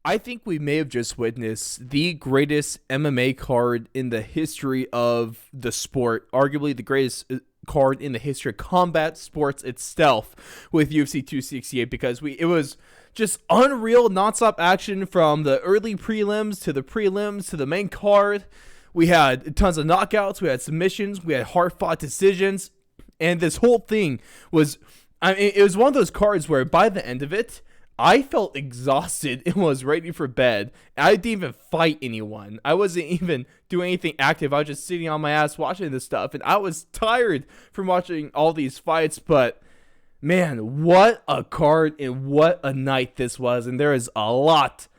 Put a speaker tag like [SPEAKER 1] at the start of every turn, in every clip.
[SPEAKER 1] I think we may have just witnessed the greatest MMA card in the history of the sport, arguably the greatest card in the history of combat sports itself with UFC 268, because it was just unreal nonstop action from the early prelims to the main card. We had tons of knockouts, we had submissions, we had hard-fought decisions, and this whole thing was, it was one of those cards where by the end of it, I felt exhausted and was ready for bed. I didn't even fight anyone. I wasn't even doing anything active. I was just sitting on my ass watching this stuff, and I was tired from watching all these fights. But man, what a card and what a night this was. And there is a lot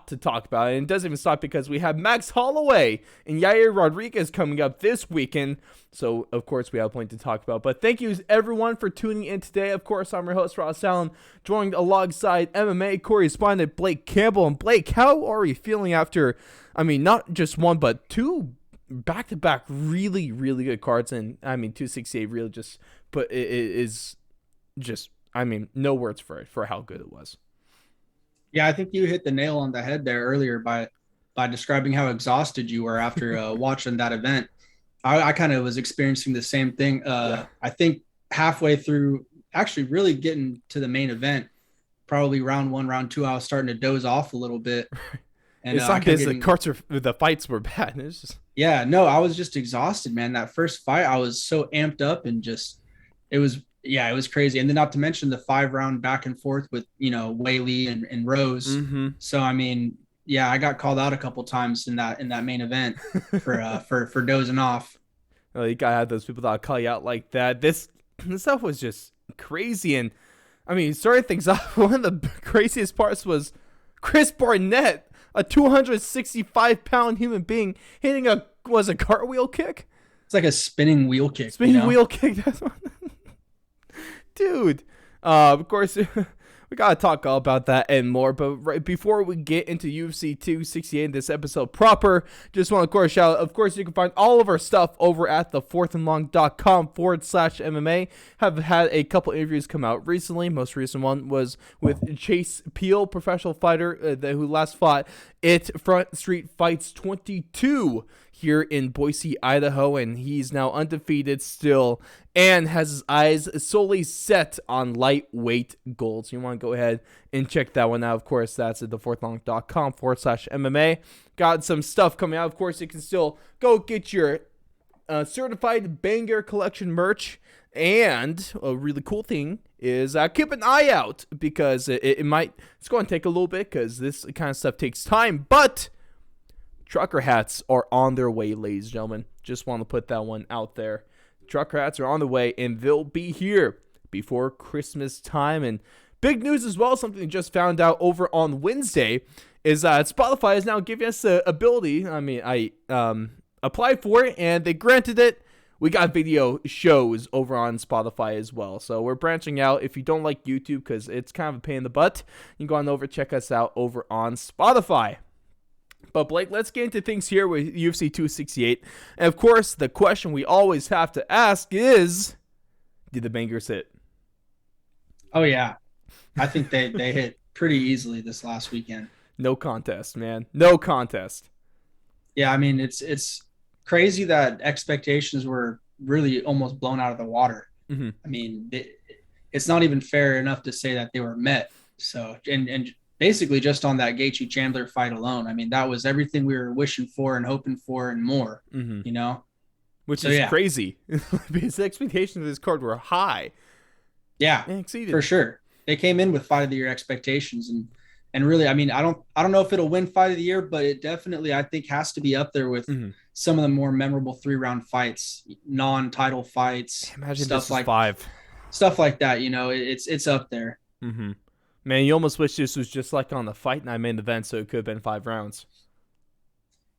[SPEAKER 1] to talk about. And it doesn't even stop because we have Max Holloway and Yair Rodriguez coming up this weekend. So, of course, we have plenty to talk about. But thank you, everyone, for tuning in today. Of course, I'm your host, Ross Allen, joined alongside MMA correspondent Blake Campbell. And Blake, how are you feeling after, not just one, but two back-to-back really, really good cards? And, 268 really just no words for how good it was.
[SPEAKER 2] Yeah, I think you hit the nail on the head there earlier by describing how exhausted you were after watching that event. I kind of was experiencing the same thing. I think halfway through, actually really getting to the main event, probably round 1, round 2, I was starting to doze off a little bit.
[SPEAKER 1] And it's not because the fights were bad. It's just...
[SPEAKER 2] Yeah, no, I was just exhausted, man. That first fight, I was so amped up and it was crazy. And then not to mention the 5-round back and forth with, Whaley and Rose.
[SPEAKER 1] Mm-hmm.
[SPEAKER 2] So, I got called out a couple times in that main event for dozing off.
[SPEAKER 1] Well, you gotta have those people that'll call you out like that. This stuff was just crazy. And starting things off, one of the craziest parts was Chris Barnett, a 265-pound human being, hitting a cartwheel kick?
[SPEAKER 2] It's like a spinning wheel kick.
[SPEAKER 1] Wheel kick, that's one. Dude, of course, we got to talk all about that and more. But right before we get into UFC 268 in this episode proper, just want to, of course, shout out. Of course, you can find all of our stuff over at thefourthandlong.com/MMA. Have had a couple interviews come out recently. Most recent one was with Chase Peel, professional fighter who last fought at Front Street Fights 22 here in Boise, Idaho, and he's now undefeated still and has his eyes solely set on lightweight gold. So you want to go ahead and check that one out. Of course, that's at thefourthandlong.com/MMA. Got some stuff coming out. Of course, you can still go get your certified banger collection merch. And a really cool thing is keep an eye out because it's going to take a little bit because this kind of stuff takes time, but trucker hats are on their way, ladies and gentlemen. Just want to put that one out there. Trucker hats are on the way, and they'll be here before Christmas time. And big news as well, something we just found out over on Wednesday, is Spotify is now giving us the ability. I applied for it, and they granted it. We got video shows over on Spotify as well. So we're branching out. If you don't like YouTube, because it's kind of a pain in the butt, you can go on over, check us out over on Spotify. But Blake, let's get into things here with UFC 268. And of course, the question we always have to ask is, did the bangers hit?
[SPEAKER 2] Oh, yeah. I think they hit pretty easily this last weekend.
[SPEAKER 1] No contest, man. No contest.
[SPEAKER 2] Yeah, it's crazy that expectations were really almost blown out of the water.
[SPEAKER 1] Mm-hmm.
[SPEAKER 2] It's not even fair enough to say that they were met. So, and basically just on that Gaethje Chandler fight alone, that was everything we were wishing for and hoping for and more,
[SPEAKER 1] Which is crazy. His expectations of this card were high.
[SPEAKER 2] Yeah,
[SPEAKER 1] exceeded.
[SPEAKER 2] For sure. They came in with fight of the year expectations and really, I don't know if it'll win fight of the year, but it definitely, I think, has to be up there with some of the more memorable 3-round fights, non-title fights.
[SPEAKER 1] Imagine stuff like 5.
[SPEAKER 2] Stuff like that, it's up there.
[SPEAKER 1] Mm-hmm. Man, you almost wish this was just like on the Fight Night main event, so it could have been 5 rounds.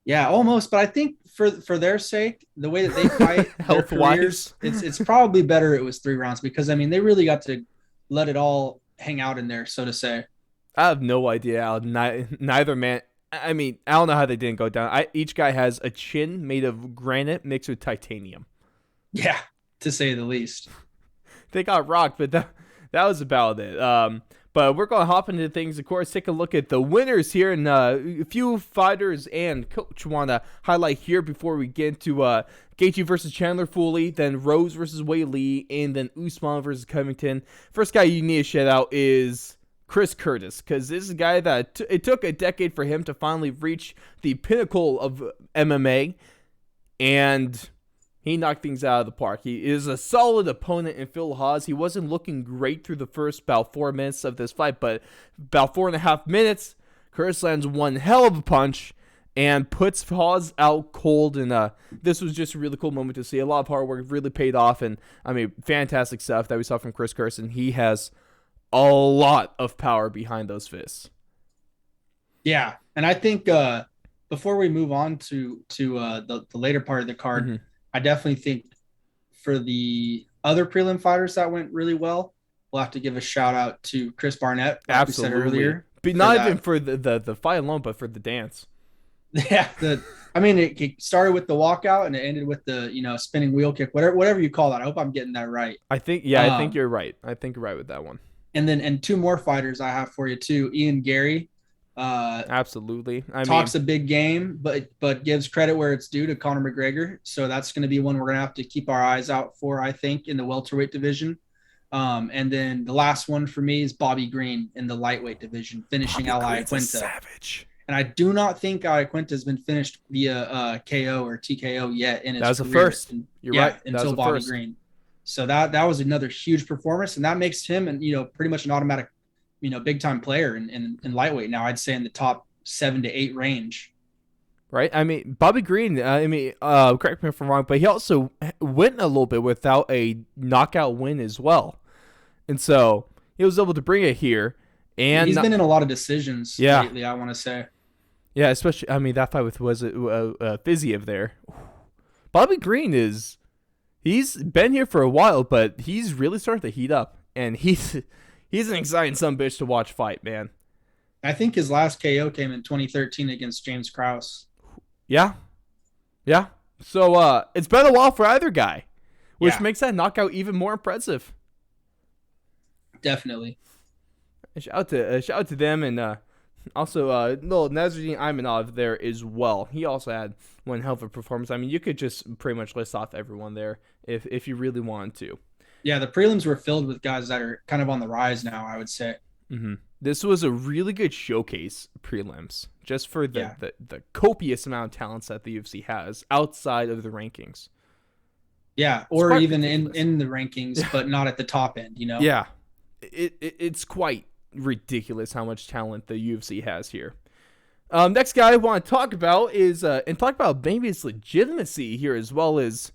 [SPEAKER 2] Yeah, almost. But I think for their sake, the way that they fight their careers, it's probably better it was 3 rounds because, they really got to let it all hang out in there, so to say.
[SPEAKER 1] I have no idea how neither man. I don't know how they didn't go down. Each guy has a chin made of granite mixed with titanium.
[SPEAKER 2] Yeah, to say the least.
[SPEAKER 1] They got rocked, but that was about it. But we're going to hop into things, of course, take a look at the winners here, and a few fighters and coach want to highlight here before we get into Gaethje versus Chandler Foley, then Rose versus Wei Lee, and then Usman versus Covington. First guy you need to shout out is Chris Curtis, because this is a guy that it took a decade for him to finally reach the pinnacle of MMA, and he knocked things out of the park. He is a solid opponent in Phil Hawes. He wasn't looking great through the first about 4 minutes of this fight, but about 4.5 minutes, Curtis lands one hell of a punch and puts Hawes out cold. And this was just a really cool moment to see. A lot of hard work really paid off, and I mean, fantastic stuff that we saw from Chris Curtis. And he has a lot of power behind those fists.
[SPEAKER 2] Yeah, and I think before we move on to the later part of the card, I definitely think for the other prelim fighters that went really well, we'll have to give a shout out to Chris Barnett, like
[SPEAKER 1] Absolutely.
[SPEAKER 2] we said earlier.
[SPEAKER 1] But not even for the fight alone, but for the dance.
[SPEAKER 2] Yeah, it started with the walkout and it ended with the spinning wheel kick, whatever you call that. I hope I'm getting that right.
[SPEAKER 1] I think you're right. I think you're right with that one.
[SPEAKER 2] And two more fighters I have for you too. Ian Gary.
[SPEAKER 1] Absolutely.
[SPEAKER 2] Talks a big game, but gives credit where it's due to Conor McGregor. So that's going to be one we're going to have to keep our eyes out for, I think, in the welterweight division. And then the last one for me is Bobby Green in the lightweight division, finishing Iaquinta.
[SPEAKER 1] Savage.
[SPEAKER 2] And I do not think Iaquinta has been finished via KO or TKO yet in his career.
[SPEAKER 1] That was the first. You're right.
[SPEAKER 2] Until Bobby Green. So that was another huge performance, and that makes him pretty much an automatic big time player in lightweight now. I'd say in the top 7 to 8 range.
[SPEAKER 1] Right. I mean, Bobby Green. Correct me if I'm wrong, but he also went a little bit without a knockout win as well, and so he was able to bring it here. And
[SPEAKER 2] he's been in a lot of decisions lately, I want to say.
[SPEAKER 1] Yeah, especially that fight with Fiziev there. Bobby Green he's been here for a while, but he's really starting to heat up, and he's an exciting sumbitch to watch fight, man.
[SPEAKER 2] I think his last KO came in 2013 against James Krause.
[SPEAKER 1] Yeah. So it's been a while for either guy, which makes that knockout even more impressive.
[SPEAKER 2] Definitely.
[SPEAKER 1] Shout out to them, and also little Nasruddin Imanov there as well. He also had one hell of a performance. I mean, you could just pretty much list off everyone there if you really wanted to. Yeah,
[SPEAKER 2] the prelims were filled with guys that are kind of on the rise now, I would say.
[SPEAKER 1] Mm-hmm. This was a really good showcase prelims, just for the copious amount of talents that the UFC has outside of the rankings.
[SPEAKER 2] Yeah, or even in the rankings, but not at the top end,
[SPEAKER 1] Yeah, it's quite ridiculous how much talent the UFC has here. Next guy I want to talk about is and talk about maybe its legitimacy here, as well as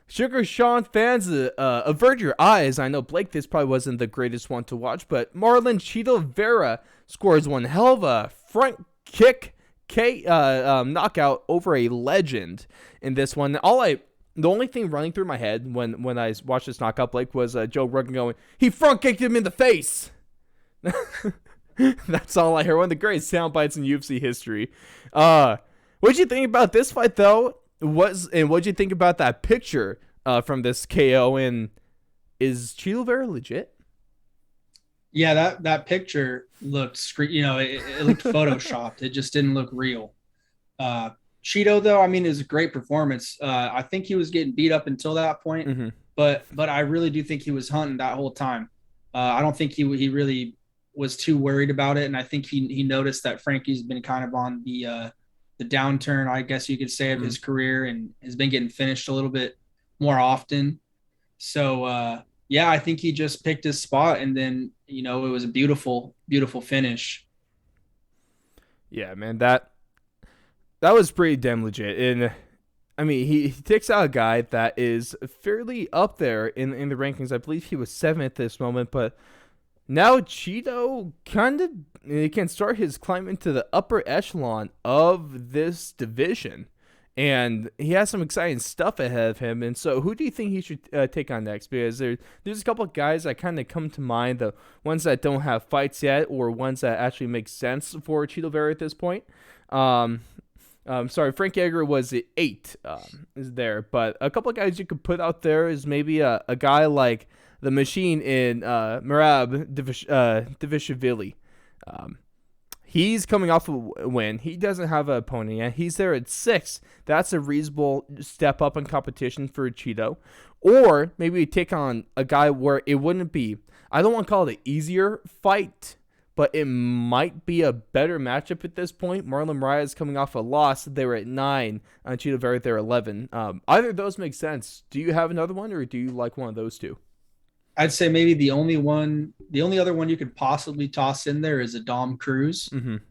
[SPEAKER 1] Sugar Sean fans. Avert your eyes. I know, Blake, this probably wasn't the greatest one to watch, but Marlon Chito Vera scores one hell of a front kick knockout over a legend in this one. The only thing running through my head when I watched this knockout, Blake, was Joe Rogan going, he front kicked him in the face. That's all I heard. One of the greatest sound bites in UFC history. What'd you think about this fight, though? What'd you think about that picture from this KO? And is Chito Vera legit?
[SPEAKER 2] Yeah, that picture looked it looked photoshopped. It just didn't look real. Chito, though, I mean, is a great performance. I think he was getting beat up until that point, but I really do think he was hunting that whole time. I don't think he really was too worried about it, and I think he noticed that Frankie's been kind of on the downturn, I guess you could say, of his career, and has been getting finished a little bit more often. So I think he just picked his spot, and then it was a beautiful, beautiful finish.
[SPEAKER 1] Yeah, man, that was pretty damn legit. And I mean, he takes out a guy that is fairly up there in the rankings. I believe he was 7th at this moment, but now Chito kind of can start his climb into the upper echelon of this division. And he has some exciting stuff ahead of him. And so who do you think he should take on next? Because there's a couple of guys that kind of come to mind, the ones that don't have fights yet, or ones that actually make sense for Chito Vera at this point. Frank Edgar was at 8 is there. But a couple of guys you could put out there is maybe a guy like the machine in Merab Divishvili. He's coming off a win. He doesn't have an opponent yet. He's there at 6. That's a reasonable step up in competition for Cheeto. Or maybe take on a guy where it wouldn't be, I don't want to call it an easier fight, but it might be a better matchup at this point. Marlon Moraes coming off a loss. They were at 9. Cheeto Vera, they're 11. Either of those make sense. Do you have another one, or do you like one of those two?
[SPEAKER 2] I'd say maybe the only other one you could possibly toss in there is a Dom Cruz,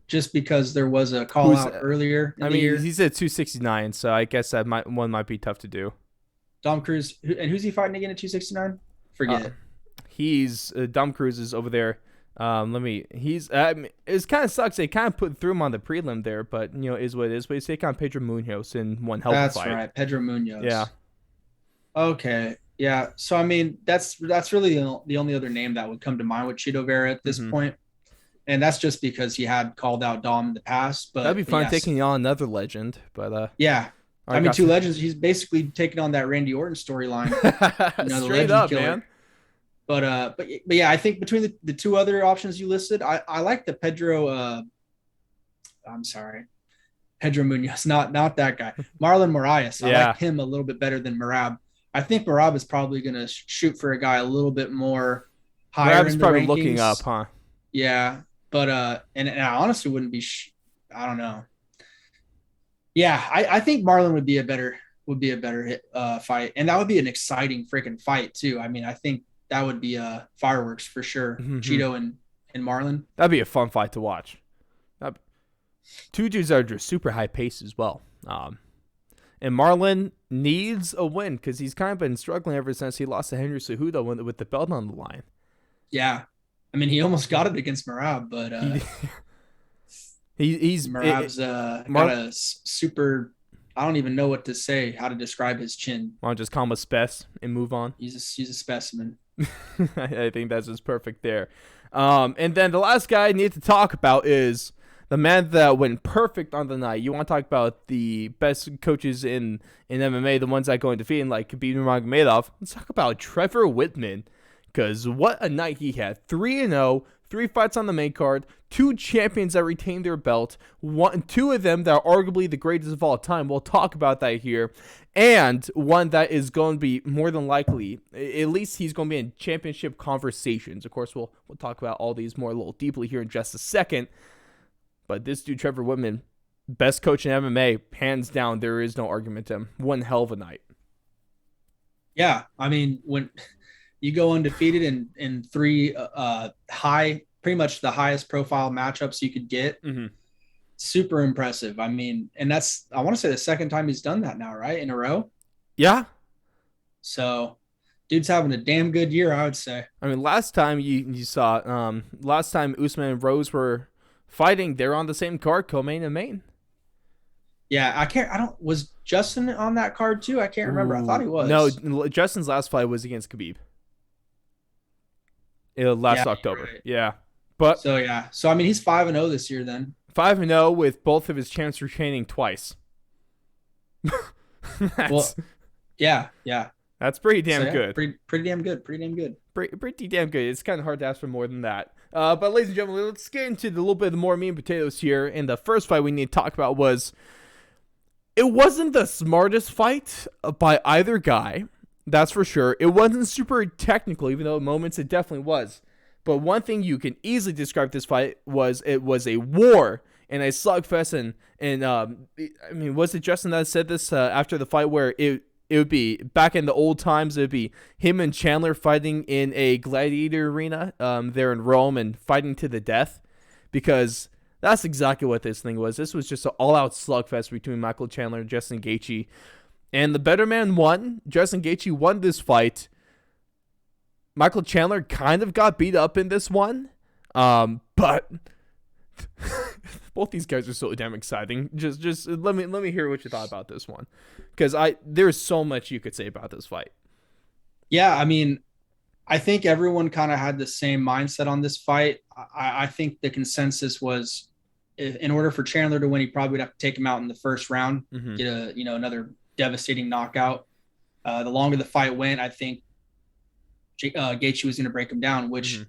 [SPEAKER 2] just because there was a call out earlier.
[SPEAKER 1] He's at 269, so I guess that might be tough to do.
[SPEAKER 2] Dom Cruz, and who's he fighting again at 269? Forget.
[SPEAKER 1] He's Dom Cruz is over there. It kind of sucks. They kind of threw him on the prelim there, but is what it is. But he's taking on Pedro Munoz in one hell of a fight.
[SPEAKER 2] That's right, Pedro Munoz.
[SPEAKER 1] Yeah.
[SPEAKER 2] Okay. Yeah. So that's really the only other name that would come to mind with Cheeto Vera at this point, and that's just because he had called out Dom in the past. But
[SPEAKER 1] that'd be fun taking on another legend. But
[SPEAKER 2] yeah. Two legends. He's basically taking on that Randy Orton storyline.
[SPEAKER 1] The straight up, killer. Man.
[SPEAKER 2] But yeah, I think between the two other options you listed, I like the Pedro. Pedro Munoz, not that guy. Marlon Moraes. I like him a little bit better than Merab. I think Merab is probably going to shoot for a guy a little bit more higher. Merab's
[SPEAKER 1] probably
[SPEAKER 2] rankings.
[SPEAKER 1] Looking up, huh?
[SPEAKER 2] Yeah, but and I honestly wouldn't be. I don't know. Yeah, I think Marlon would be a better fight, and that would be an exciting freaking fight too. I think that would be fireworks for sure. Cheeto and Marlon.
[SPEAKER 1] That'd be a fun fight to watch. Two dudes that are just super high pace as well. And Marlon needs a win because he's kind of been struggling ever since he lost to Henry Cejudo with the belt on the line.
[SPEAKER 2] Yeah, he almost got it against Merab, but Merab's got a super. I don't even know what to say, how to describe his chin.
[SPEAKER 1] Want to just call him a spec and move on?
[SPEAKER 2] He's a specimen.
[SPEAKER 1] I think that's just perfect there. And then the last guy I need to talk about is the man that went perfect on the night. You want to talk about the best coaches in MMA, the ones that go undefeated, like Khabib Nurmagomedov. Let's talk about Trevor Whitman, because what a night he had. 3-0, 3 fights on the main card, 2 champions that retained their belt, 2 of them that are arguably the greatest of all time. We'll talk about that here. And one that is going to be more than likely, at least he's going to be in championship conversations. Of course, we'll talk about all these more a little deeply here in just a second. But this dude, Trevor Whitman, best coach in MMA, hands down, there is no argument to him. One hell of a night.
[SPEAKER 2] Yeah, when you go undefeated in 3 pretty much the highest profile matchups you could get, super impressive. And that's, I want to say, the second time he's done that now, right? In a row?
[SPEAKER 1] Yeah.
[SPEAKER 2] So dude's having a damn good year, I would say.
[SPEAKER 1] Last time you saw, last time Usman and Rose were fighting, they're on the same card, co-main and main.
[SPEAKER 2] Yeah, was Justin on that card too? I can't remember. I thought he was.
[SPEAKER 1] No, Justin's last fight was against Khabib. Last October. Right. Yeah. But
[SPEAKER 2] so he's 5-0 this year then.
[SPEAKER 1] 5-0 with both of his champs retaining twice.
[SPEAKER 2] Yeah.
[SPEAKER 1] That's pretty damn good.
[SPEAKER 2] Pretty damn good.
[SPEAKER 1] Pretty damn good. It's kind of hard to ask for more than that. But ladies and gentlemen, let's get into a little bit more meat and potatoes here. And the first fight we need to talk about it wasn't the smartest fight by either guy. That's for sure. It wasn't super technical, even though at moments it definitely was. But one thing you can easily describe this fight was it was a war and a slugfest. And was it Justin that said this after the fight, where it would be back in the old times? It would be him and Chandler fighting in a gladiator arena there in Rome and fighting to the death, because that's exactly what this thing was. This was just an all-out slugfest between Michael Chandler and Justin Gaethje. And the better man won. Justin Gaethje won this fight. Michael Chandler kind of got beat up in this one. But both these guys are so damn exciting. Just let me hear what you thought about this one, because there's so much you could say about this fight.
[SPEAKER 2] Yeah, I think everyone kind of had the same mindset on this fight. I think the consensus was, in order for Chandler to win, he probably would have to take him out in the first round, get another devastating knockout. The longer the fight went, I think Gaethje was going to break him down, which
[SPEAKER 1] Mm-hmm.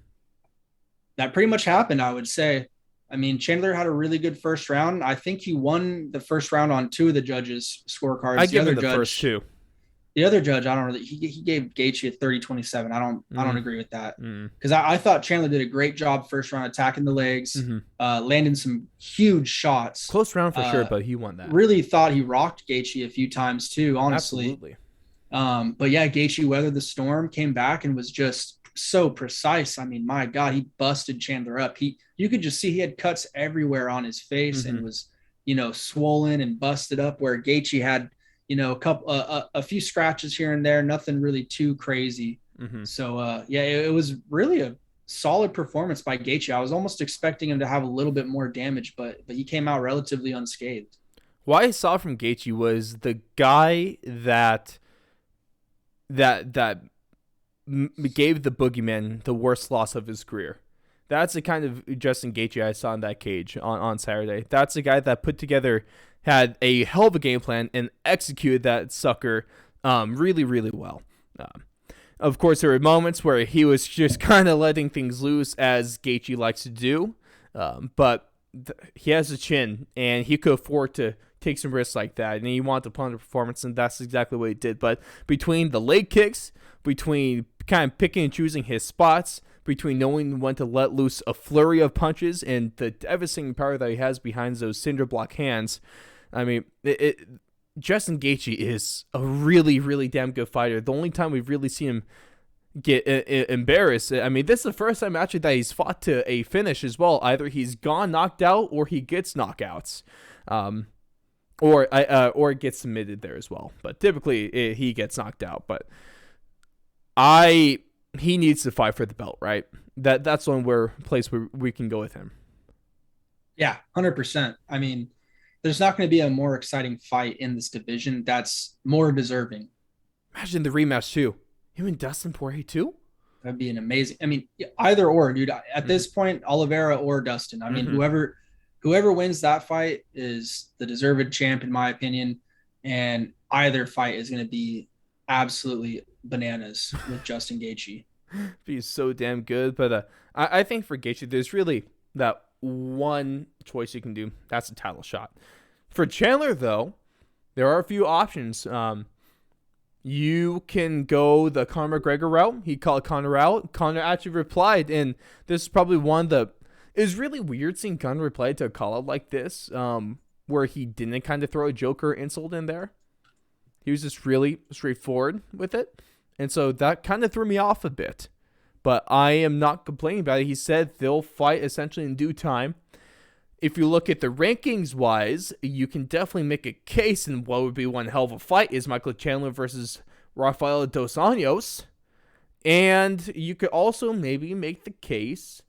[SPEAKER 2] that pretty much happened, I would say. I mean, Chandler had a really good first round. I think he won the first round on two of the judges'
[SPEAKER 1] I
[SPEAKER 2] scorecards.
[SPEAKER 1] give him the first two.
[SPEAKER 2] The other judge, I don't really. He gave Gaethje a 30-27. I don't agree with that because I thought Chandler did a great job first round attacking the legs, landing some huge shots.
[SPEAKER 1] Close round for sure, but he won that.
[SPEAKER 2] Really thought he rocked Gaethje a few times too. Honestly,
[SPEAKER 1] absolutely.
[SPEAKER 2] But yeah, Gaethje weathered the storm, came back, and was just so precise. I mean, my God, he busted Chandler up. You could just see he had cuts everywhere on his face and was, swollen and busted up. Where Gaethje had, a few scratches here and there, nothing really too crazy. So yeah, it was really a solid performance by Gaethje. I was almost expecting him to have a little bit more damage, but he came out relatively unscathed.
[SPEAKER 1] What I saw from Gaethje was the guy that gave the boogeyman the worst loss of his career. That's the kind of Justin Gaethje I saw in that cage on Saturday. That's the guy that had a hell of a game plan and executed that sucker really, really well. Of course, there were moments where he was just kind of letting things loose, as Gaethje likes to do, but he has a chin, and he could afford to take some risks like that, and he wanted to put on a performance, and that's exactly what he did. But between the leg kicks, between kind of picking and choosing his spots, between knowing when to let loose a flurry of punches, and the devastating power that he has behind those cinder block hands, I mean, Justin Gaethje is a really, really damn good fighter. The only time we've really seen him get embarrassed, I mean, this is the first time actually that he's fought to a finish as well. Either he's gone knocked out or he gets knockouts. Or gets submitted there as well. But typically he gets knocked out. But he needs to fight for the belt, right? That's one place where we can go with him.
[SPEAKER 2] Yeah, 100%. I mean, there's not going to be a more exciting fight in this division that's more deserving.
[SPEAKER 1] Imagine the rematch too. Him and Dustin Poirier too?
[SPEAKER 2] That'd be an amazing. I mean, either or, dude. At this point, Oliveira or Dustin. I mean, whoever wins that fight is the deserved champ, in my opinion. And either fight is going to be absolutely bananas with Justin Gaethje.
[SPEAKER 1] Be so damn good. But I think for Gaethje, there's really that one choice you can do. That's a title shot. For Chandler, though, there are a few options. You can go the Conor McGregor route. He called Conor out. Conor actually replied, and this is probably one that is really weird seeing Conor reply to a call out like this, where he didn't kind of throw a joker insult in there. He was just really straightforward with it. And so that kind of threw me off a bit. But I am not complaining about it. He said they'll fight essentially in due time. If you look at the rankings-wise, you can definitely make a case, and what would be one hell of a fight is Michael Chandler versus Rafael Dos Anjos. And you could also maybe make the case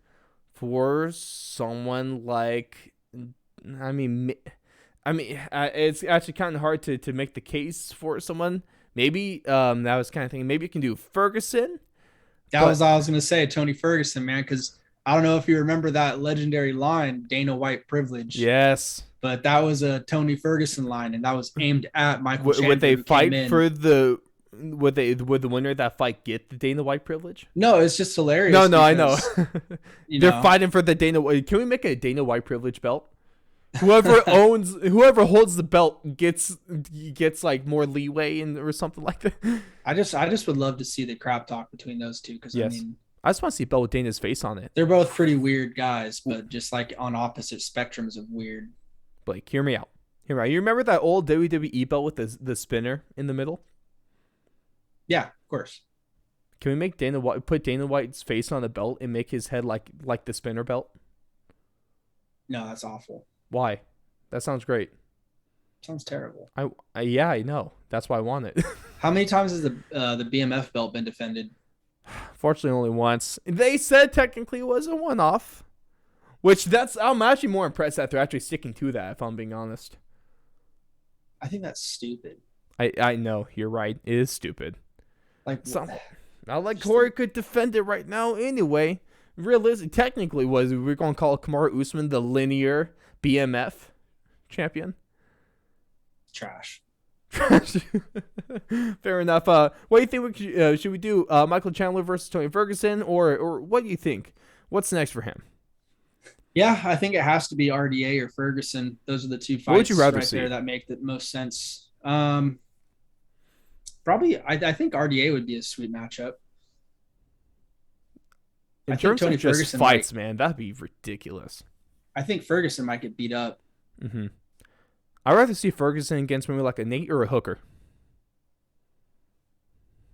[SPEAKER 1] for someone like, I mean, it's actually kind of hard to make the case for someone. Maybe that was kind of thinking. Maybe you can do Ferguson.
[SPEAKER 2] That was I was going to say, Tony Ferguson, man, because I don't know if you remember that legendary line, Dana White privilege.
[SPEAKER 1] Yes.
[SPEAKER 2] But that was a Tony Ferguson line, and that was aimed at Michael Chandler.
[SPEAKER 1] Would they fight for the? Would the winner of that fight get the Dana White privilege?
[SPEAKER 2] No, it's just hilarious.
[SPEAKER 1] No, because,
[SPEAKER 2] I know.
[SPEAKER 1] They're fighting for the Dana White. Can we make a Dana White privilege belt? Whoever holds the belt gets like more leeway or something like that.
[SPEAKER 2] I just would love to see the crap talk between those two, because
[SPEAKER 1] yes.
[SPEAKER 2] I mean,
[SPEAKER 1] I just want to see a belt with Dana's face on it.
[SPEAKER 2] They're both pretty weird guys, but just like on opposite spectrums of weird.
[SPEAKER 1] Blake, hear me out. You remember that old WWE belt with the spinner in the middle?
[SPEAKER 2] Yeah, of course.
[SPEAKER 1] Can we make put Dana White's face on the belt and make his head like the spinner belt?
[SPEAKER 2] No, that's awful.
[SPEAKER 1] Why? That sounds great.
[SPEAKER 2] Sounds terrible.
[SPEAKER 1] Yeah, I know. That's why I want it.
[SPEAKER 2] How many times has the BMF belt been defended?
[SPEAKER 1] Fortunately, only once. They said technically it was a one-off, which I'm actually more impressed that they're actually sticking to that, if I'm being honest.
[SPEAKER 2] I think that's stupid.
[SPEAKER 1] I know, you're right. It is stupid. Not like Corey could defend it right now anyway. Realistically, technically, we're going to call Kamaru Usman the linear BMF champion?
[SPEAKER 2] Trash.
[SPEAKER 1] Fair enough. What do you think should we do? Michael Chandler versus Tony Ferguson, or what do you think? What's next for him?
[SPEAKER 2] Yeah, I think it has to be RDA or Ferguson. Those are the two
[SPEAKER 1] What would you
[SPEAKER 2] fights
[SPEAKER 1] rather
[SPEAKER 2] right there
[SPEAKER 1] see?
[SPEAKER 2] that make the most sense. Probably, I think RDA would be a sweet matchup. I
[SPEAKER 1] In
[SPEAKER 2] think
[SPEAKER 1] terms of
[SPEAKER 2] Tony
[SPEAKER 1] just
[SPEAKER 2] Ferguson might.
[SPEAKER 1] fights, man, that'd be ridiculous.
[SPEAKER 2] I think Ferguson might get beat up.
[SPEAKER 1] Mm-hmm. I'd rather see Ferguson against maybe like a Nate or a Hooker.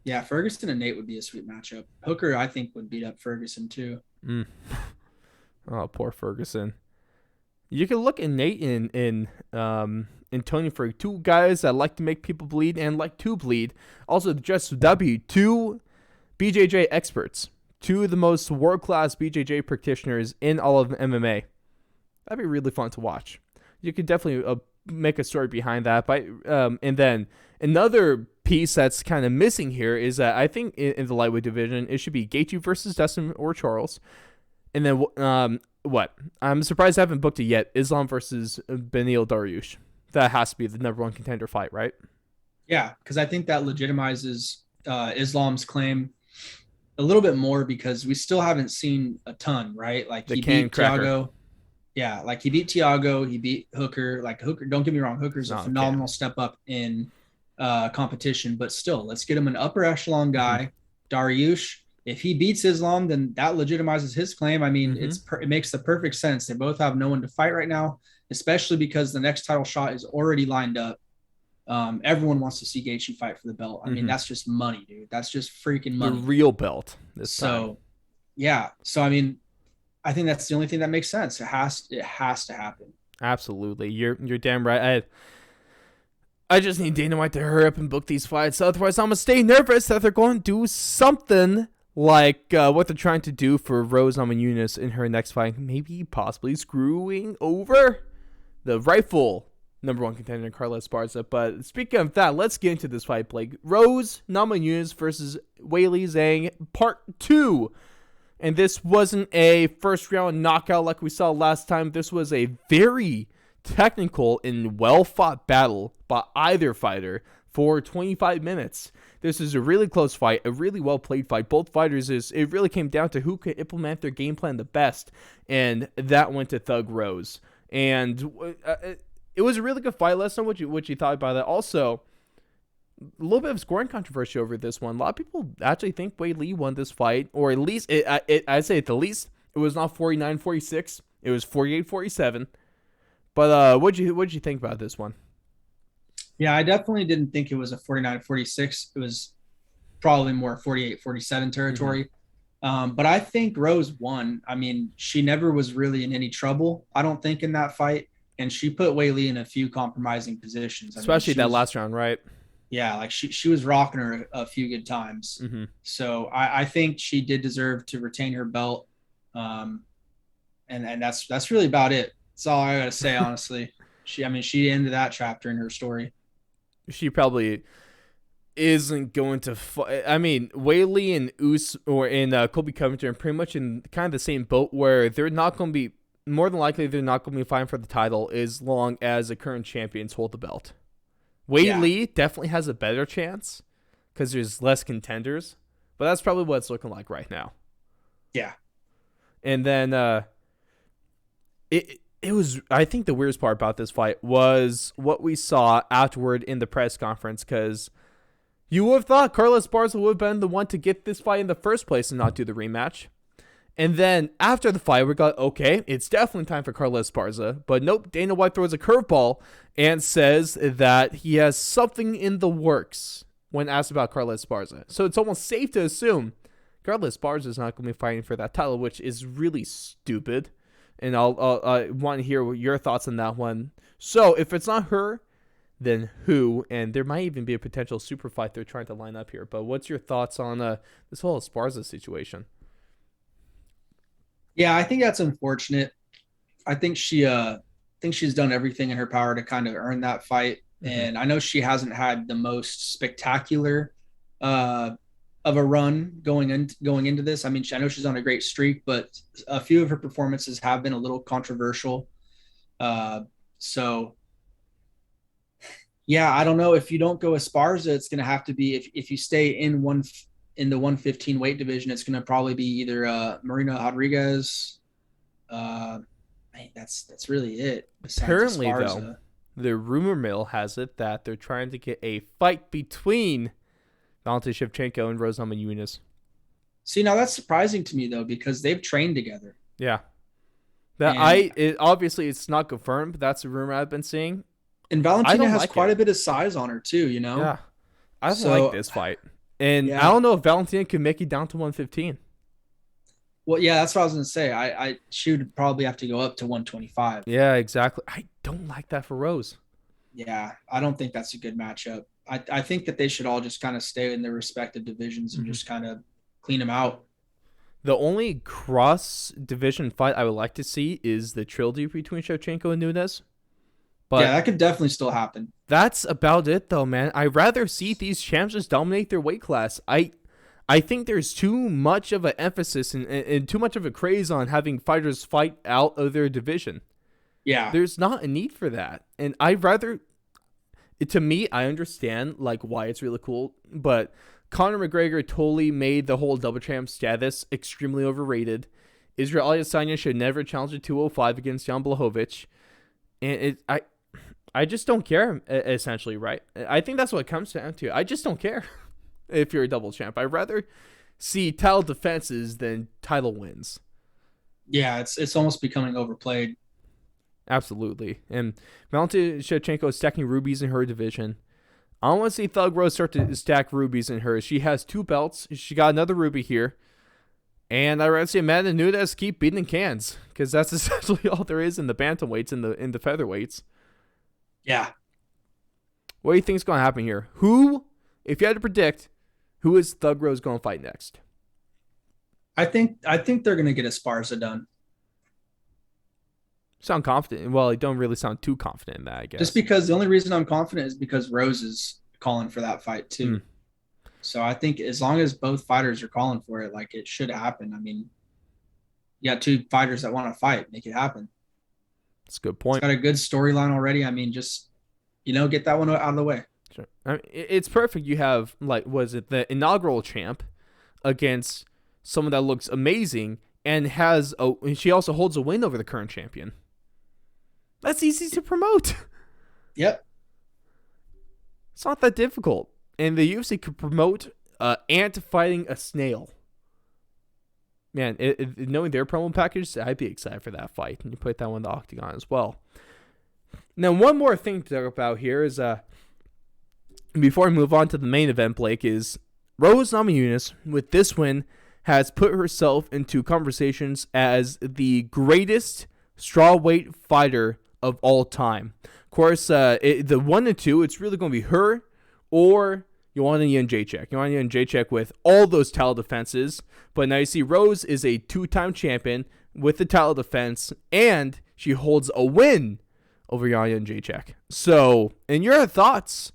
[SPEAKER 2] Yeah, Ferguson and Nate would be a sweet matchup. Hooker, I think, would beat up Ferguson too.
[SPEAKER 1] Mm. Oh, poor Ferguson. You can look in Nate and Tony for two guys that like to make people bleed and like to bleed. Also, just W, two BJJ experts, two of the most world class BJJ practitioners in all of MMA. That'd be really fun to watch. You could definitely make a story behind that. And then another piece that's kind of missing here is that I think in the lightweight division, it should be Gaethje versus Dustin or Charles. And then what? I'm surprised I haven't booked it yet. Islam versus Beneil Dariush. That has to be the number one contender fight, right?
[SPEAKER 2] Yeah, because I think that legitimizes Islam's claim a little bit more because we still haven't seen a ton, right? Like
[SPEAKER 1] The
[SPEAKER 2] he
[SPEAKER 1] can
[SPEAKER 2] beat
[SPEAKER 1] cracker.
[SPEAKER 2] Thiago. Yeah, like he beat Thiago, he beat Hooker. Like Hooker, don't get me wrong, Hooker's a
[SPEAKER 1] No,
[SPEAKER 2] phenomenal step up in competition, but still, let's get him an upper echelon
[SPEAKER 1] mm-hmm.
[SPEAKER 2] guy. Dariush, if he beats Islam, then that legitimizes his claim. I mean,
[SPEAKER 1] Mm-hmm.
[SPEAKER 2] it makes the perfect sense. They both have no one to fight right now, especially because the next title shot is already lined up. Everyone wants to see Gaethje fight for the belt. I mean, that's just money, dude. That's just freaking
[SPEAKER 1] The
[SPEAKER 2] money.
[SPEAKER 1] real belt this time.
[SPEAKER 2] So, yeah. So I mean, I think that's the only thing that makes sense. It has to happen.
[SPEAKER 1] Absolutely. You're damn right. I just need Dana White to hurry up and book these fights. Otherwise, I'm going to stay nervous that they're going to do something like what they're trying to do for Rose Namajunas in her next fight. Maybe possibly screwing over the rightful number one contender, Carla Esparza. But speaking of that, let's get into this fight, Blake. Rose Namajunas versus Weili Zhang, part 2. And this wasn't a first round knockout like we saw last time. This was a very technical and well fought battle by either fighter for 25 minutes. This is a really close fight, a really well played fight. Both fighters, it really came down to who could implement their game plan the best, and that went to Thug Rose. And it was a really good fight. Let us know what you thought about that. Also, a little bit of scoring controversy over this one. A lot of people actually think Wei Li won this fight, or at least, I'd say at the least, it was not 49-46. It was 48-47. But what'd you think about this one?
[SPEAKER 2] Yeah, I definitely didn't think it was a 49-46. It was probably more 48-47 territory. But I think Rose won. I mean, she never was really in any trouble, I don't think, in that fight. And she put Wei Li in a few compromising positions.
[SPEAKER 1] Especially that last round, right?
[SPEAKER 2] Yeah, like she was rocking her a few good times.
[SPEAKER 1] Mm-hmm.
[SPEAKER 2] So I think she did deserve to retain her belt. And that's really about it. That's all I gotta say, honestly. She ended that chapter in her story.
[SPEAKER 1] She probably isn't going to fight. I mean, Whaley and Colby Covington are pretty much in kind of the same boat where they're not going to be, more than likely, they're not going to be fighting for the title as long as the current champions hold the belt. Whaley definitely has a better chance because there's less contenders, but that's probably what it's looking like right now.
[SPEAKER 2] Yeah.
[SPEAKER 1] And then it was, I think the weirdest part about this fight was what we saw afterward in the press conference, because you would have thought Carlos Esparza would have been the one to get this fight in the first place and not do the rematch. And then after the fight, we got, okay, it's definitely time for Carlos Esparza. But nope, Dana White throws a curveball and says that he has something in the works when asked about Carlos Esparza. So it's almost safe to assume Carlos Esparza is not going to be fighting for that title, which is really stupid. And I want to hear your thoughts on that one. So if it's not her, then who? And there might even be a potential super fight they're trying to line up here. But what's your thoughts on this whole Esparza situation?
[SPEAKER 2] Yeah, I think that's unfortunate. I think she's done everything in her power to kind of earn that fight. Mm-hmm. And I know she hasn't had the most spectacular of a run going into this. I mean, I know she's on a great streak, but a few of her performances have been a little controversial. So Yeah, I don't know if you don't go Esparza, it's going to have to be if you stay in the 115 weight division, it's going to probably be either Marina Rodriguez. Uh, that's really it. Besides
[SPEAKER 1] Apparently, though,
[SPEAKER 2] Esparza,
[SPEAKER 1] the rumor mill has it that they're trying to get a fight between Valentin Shevchenko and Rose Namajunas.
[SPEAKER 2] see now that's surprising to me though because they've trained together.
[SPEAKER 1] Yeah.
[SPEAKER 2] And
[SPEAKER 1] Obviously it's not confirmed, but that's a rumor I've been seeing. I
[SPEAKER 2] Valentina
[SPEAKER 1] don't
[SPEAKER 2] has
[SPEAKER 1] like
[SPEAKER 2] quite
[SPEAKER 1] it.
[SPEAKER 2] a bit of size on her too, you know.
[SPEAKER 1] Yeah. I don't like
[SPEAKER 2] So
[SPEAKER 1] this fight. And I
[SPEAKER 2] yeah,
[SPEAKER 1] don't know if Valentina can make it down to 115.
[SPEAKER 2] well, yeah, that's what I was gonna say. I she would probably have to go up to 125.
[SPEAKER 1] Yeah, exactly. I don't like that for Rose.
[SPEAKER 2] Yeah, I don't think that's a good matchup. I think that they should all just kind of stay in their respective divisions and just kind of clean them out.
[SPEAKER 1] The only cross division fight I would like to see is the trilogy between Shevchenko and Nunes.
[SPEAKER 2] Yeah,
[SPEAKER 1] But
[SPEAKER 2] that could definitely still happen.
[SPEAKER 1] that's about it, though, man. I'd rather see these champs just dominate their weight class. I think there's too much of an emphasis and too much of a craze on having fighters fight out of their division.
[SPEAKER 2] Yeah,
[SPEAKER 1] There's not a need for that. And I'd rather, to me, I understand like why it's really cool, but Conor McGregor totally made the whole double champ status extremely overrated. Israel Adesanya should never challenge a 205 against Jan Blachowicz. And I just don't care, essentially, right? I think that's what it comes down to. I just don't care if you're a double champ. I'd rather see title defenses than title wins.
[SPEAKER 2] yeah, it's almost becoming overplayed.
[SPEAKER 1] Absolutely. And Valentina Shevchenko is stacking rubies in her division. I don't want to see Thug Rose start to stack rubies in hers. She has 2 belts. She got another ruby here. And I'd rather see Amanda Nunes keep beating cans because that's essentially all there is in the bantamweights and in the featherweights.
[SPEAKER 2] Yeah,
[SPEAKER 1] What do you think is going to happen here? Who, if you had to predict, who is Thug Rose going to fight next?
[SPEAKER 2] I think they're gonna get Esparza done
[SPEAKER 1] Sound confident? Well, you don't really sound too confident in that, I
[SPEAKER 2] just
[SPEAKER 1] guess.
[SPEAKER 2] because the only reason I'm confident is because Rose is calling for that fight too.
[SPEAKER 1] Mm,
[SPEAKER 2] So I think as long as both fighters are calling for it, like it should happen. I mean, you got two fighters that want to fight, make it happen.
[SPEAKER 1] that's a good
[SPEAKER 2] It's
[SPEAKER 1] point.
[SPEAKER 2] got a good storyline already. I mean, just get that one out of the way.
[SPEAKER 1] Sure. I mean, it's perfect. You have, like, was it the inaugural champ against someone that looks amazing and she also holds a win over the current champion. That's easy to promote.
[SPEAKER 2] Yep.
[SPEAKER 1] It's not that difficult. And the UFC could promote ant fighting a snail. Man, knowing their promo package, I'd be excited for that fight. And you put that one in the octagon as well. Now, one more thing to talk about here is, before we move on to the main event, Blake, is Rose Namajunas, with this win, has put herself into conversations as the greatest strawweight fighter of all time. Of course, the 1 and 2, it's really going to be her or Joanna Jędrzejczyk. Joanna Jędrzejczyk with all those title defenses. But now you see Rose is a 2-time champion with the title defense, and she holds a win over Joanna Jędrzejczyk. So, in your thoughts,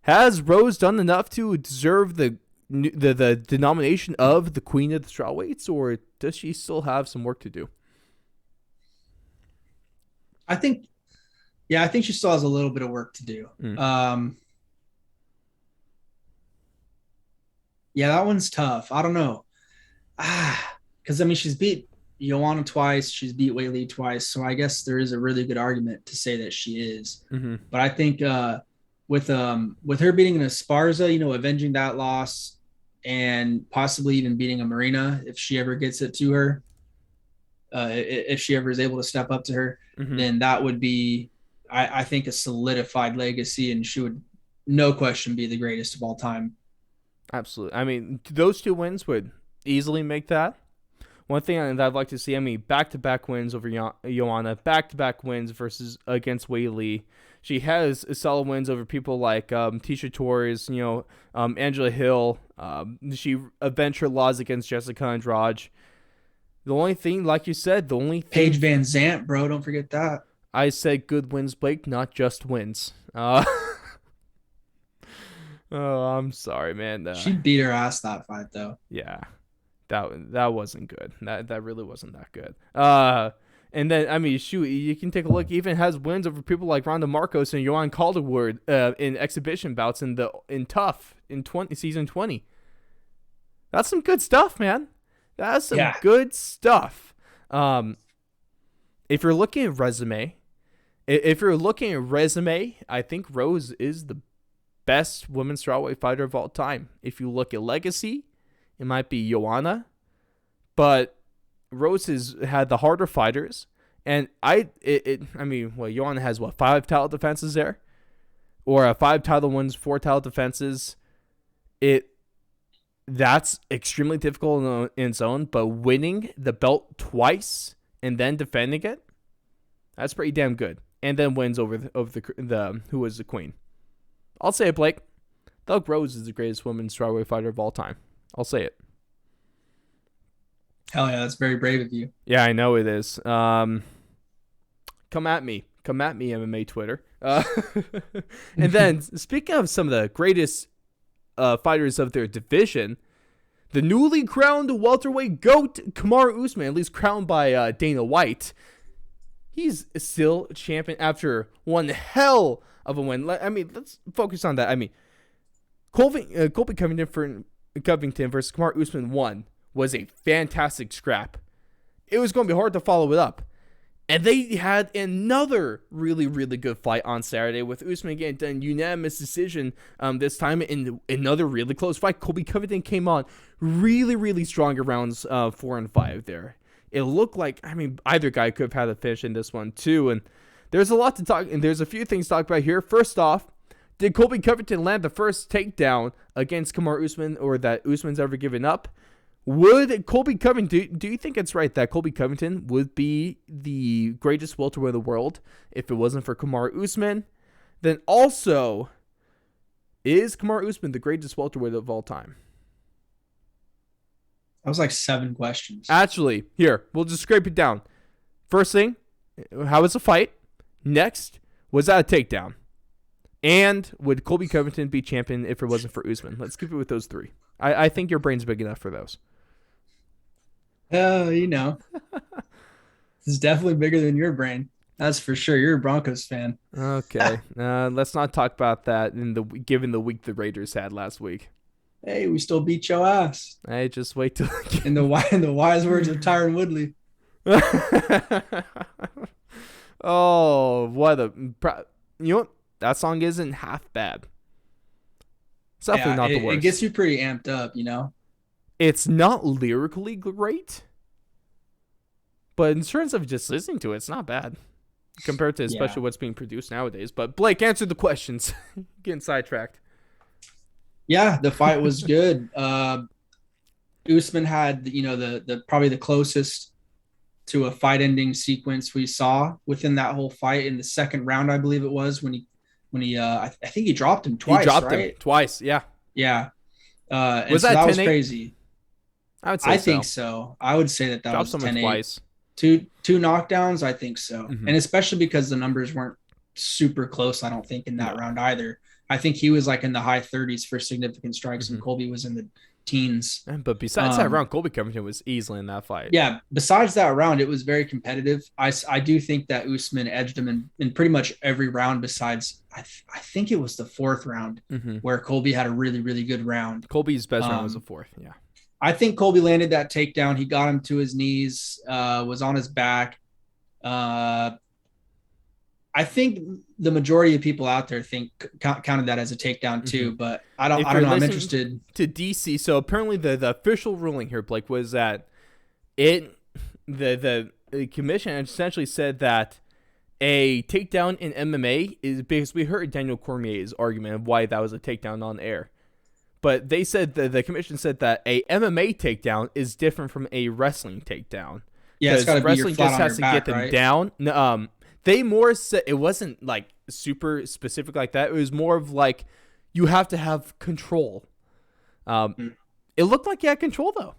[SPEAKER 1] has Rose done enough to deserve the denomination of the Queen of the Strawweights, or does she still have some work to do?
[SPEAKER 2] I think, yeah, I think she still has a little bit of work to do.
[SPEAKER 1] Mm.
[SPEAKER 2] Yeah, that one's tough. I don't know. Because I mean, she's beat Joanna twice, she's beat Weili twice, so I guess there is a really good argument to say that she is.
[SPEAKER 1] Mm-hmm.
[SPEAKER 2] But I think with her beating an Esparza, avenging that loss, and possibly even beating a Marina if she ever gets it to her, if she ever is able to step up to her,
[SPEAKER 1] Mm-hmm.
[SPEAKER 2] then that would be, I think, a solidified legacy, and she would, no question, be the greatest of all time.
[SPEAKER 1] Absolutely. I mean, those 2 wins would easily make that. One thing that I'd like to see, I mean, back-to-back wins over Joanna, back-to-back wins against Weili. She has solid wins over people like Tisha Torres, Angela Hill. She avenged her loss against Jessica Andrade. The only thing, like you said,
[SPEAKER 2] Paige Van Zant, bro, don't forget that.
[SPEAKER 1] I said good wins, Blake, not just wins. Oh, I'm sorry, man.
[SPEAKER 2] She beat her ass that fight, though.
[SPEAKER 1] Yeah, that wasn't good. That really wasn't that good. And then, I mean, shoot, you can take a look. He even has wins over people like Ronda Marcos and Joanne Calderwood in exhibition bouts in Tough in season 20. That's some good stuff, man. That's some good stuff. If you're looking at resume, I think Rose is the best women's strawweight fighter of all time. If you look at legacy, it might be Joanna, but Rose has had the harder fighters, and Joanna has 5 title defenses there, or 5 title wins, 4 title defenses. That's extremely difficult in its own, but winning the belt twice and then defending it, that's pretty damn good. And then wins over the who was the queen. I'll say it, Blake. Doug Rose is the greatest women's strawweight fighter of all time. I'll say it.
[SPEAKER 2] Hell yeah, that's very brave of you.
[SPEAKER 1] Yeah, I know it is. Come at me, MMA Twitter. And then, speaking of some of the greatest fighters of their division, the newly crowned welterweight GOAT, Kamaru Usman, at least crowned by Dana White, he's still champion after one hell of a win. I mean, let's focus on that. I mean, Colby Covington versus Kamaru Usman 1 was a fantastic scrap. It was going to be hard to follow it up. And they had another really, really good fight on Saturday with Usman getting done unanimous decision this time in another really close fight. Colby Covington came on really, really strong in rounds 4 and 5 there. It looked like, either guy could have had a finish in this one too. And there's a lot to talk, and there's a few things to talk about here. First off, did Colby Covington land the first takedown against Kamaru Usman, or that Usman's ever given up? Would Colby Covington, do you think it's right that Colby Covington would be the greatest welterweight in the world if it wasn't for Kamaru Usman? Then also, is Kamaru Usman the greatest welterweight of all time?
[SPEAKER 2] That was like 7 questions.
[SPEAKER 1] Actually, here, we'll just scrape it down. First thing, how was the fight? Next, was that a takedown? And would Colby Covington be champion if it wasn't for Usman? Let's keep it with those 3. I think your brain's big enough for those.
[SPEAKER 2] This is definitely bigger than your brain. That's for sure. You're a Broncos fan.
[SPEAKER 1] Okay. Let's not talk about that given the week the Raiders had last week.
[SPEAKER 2] Hey, we still beat your ass.
[SPEAKER 1] Hey, just wait till
[SPEAKER 2] in the wise words of Tyron Woodley.
[SPEAKER 1] Oh, what you know what? That song isn't half bad. It's definitely not the worst.
[SPEAKER 2] It gets you pretty amped up, you know?
[SPEAKER 1] It's not lyrically great, but in terms of just listening to it, it's not bad compared to especially what's being produced nowadays. But Blake, answer the questions. Getting sidetracked.
[SPEAKER 2] Yeah, the fight was good. Usman had, the probably the closest to a fight-ending sequence we saw within that whole fight in the second round, I believe it was, when he I think he dropped him twice. He dropped him
[SPEAKER 1] twice, yeah.
[SPEAKER 2] Yeah.
[SPEAKER 1] Was that
[SPEAKER 2] was crazy.
[SPEAKER 1] I
[SPEAKER 2] think so. I would say that
[SPEAKER 1] dropped
[SPEAKER 2] was
[SPEAKER 1] 10-8. Twice.
[SPEAKER 2] Two knockdowns, I think so. Mm-hmm. And especially because the numbers weren't super close, I don't think, in that round either. I think he was like in the high 30s for significant strikes, and Colby was in the teens.
[SPEAKER 1] But besides that round, Colby Covington was easily in that fight.
[SPEAKER 2] Yeah, besides that round, it was very competitive. I do think that Usman edged him in pretty much every round besides, I think it was the 4th round where Colby had a really, really good round.
[SPEAKER 1] Colby's best round was the 4th, yeah.
[SPEAKER 2] I think Colby landed that takedown. He got him to his knees, was on his back. I think the majority of people out there counted that as a takedown too, but I don't know. I'm interested
[SPEAKER 1] to DC. So apparently the official ruling here, Blake, was that the commission essentially said that a takedown in MMA is, because we heard Daniel Cormier's argument of why that was a takedown on air. But they said the commission said that a MMA takedown is different from a wrestling takedown.
[SPEAKER 2] Yeah, it's got to be your flat on your back,
[SPEAKER 1] get them
[SPEAKER 2] right?
[SPEAKER 1] down. They more said it wasn't like super specific like that. It was more of like you have to have control. It looked like he had control though.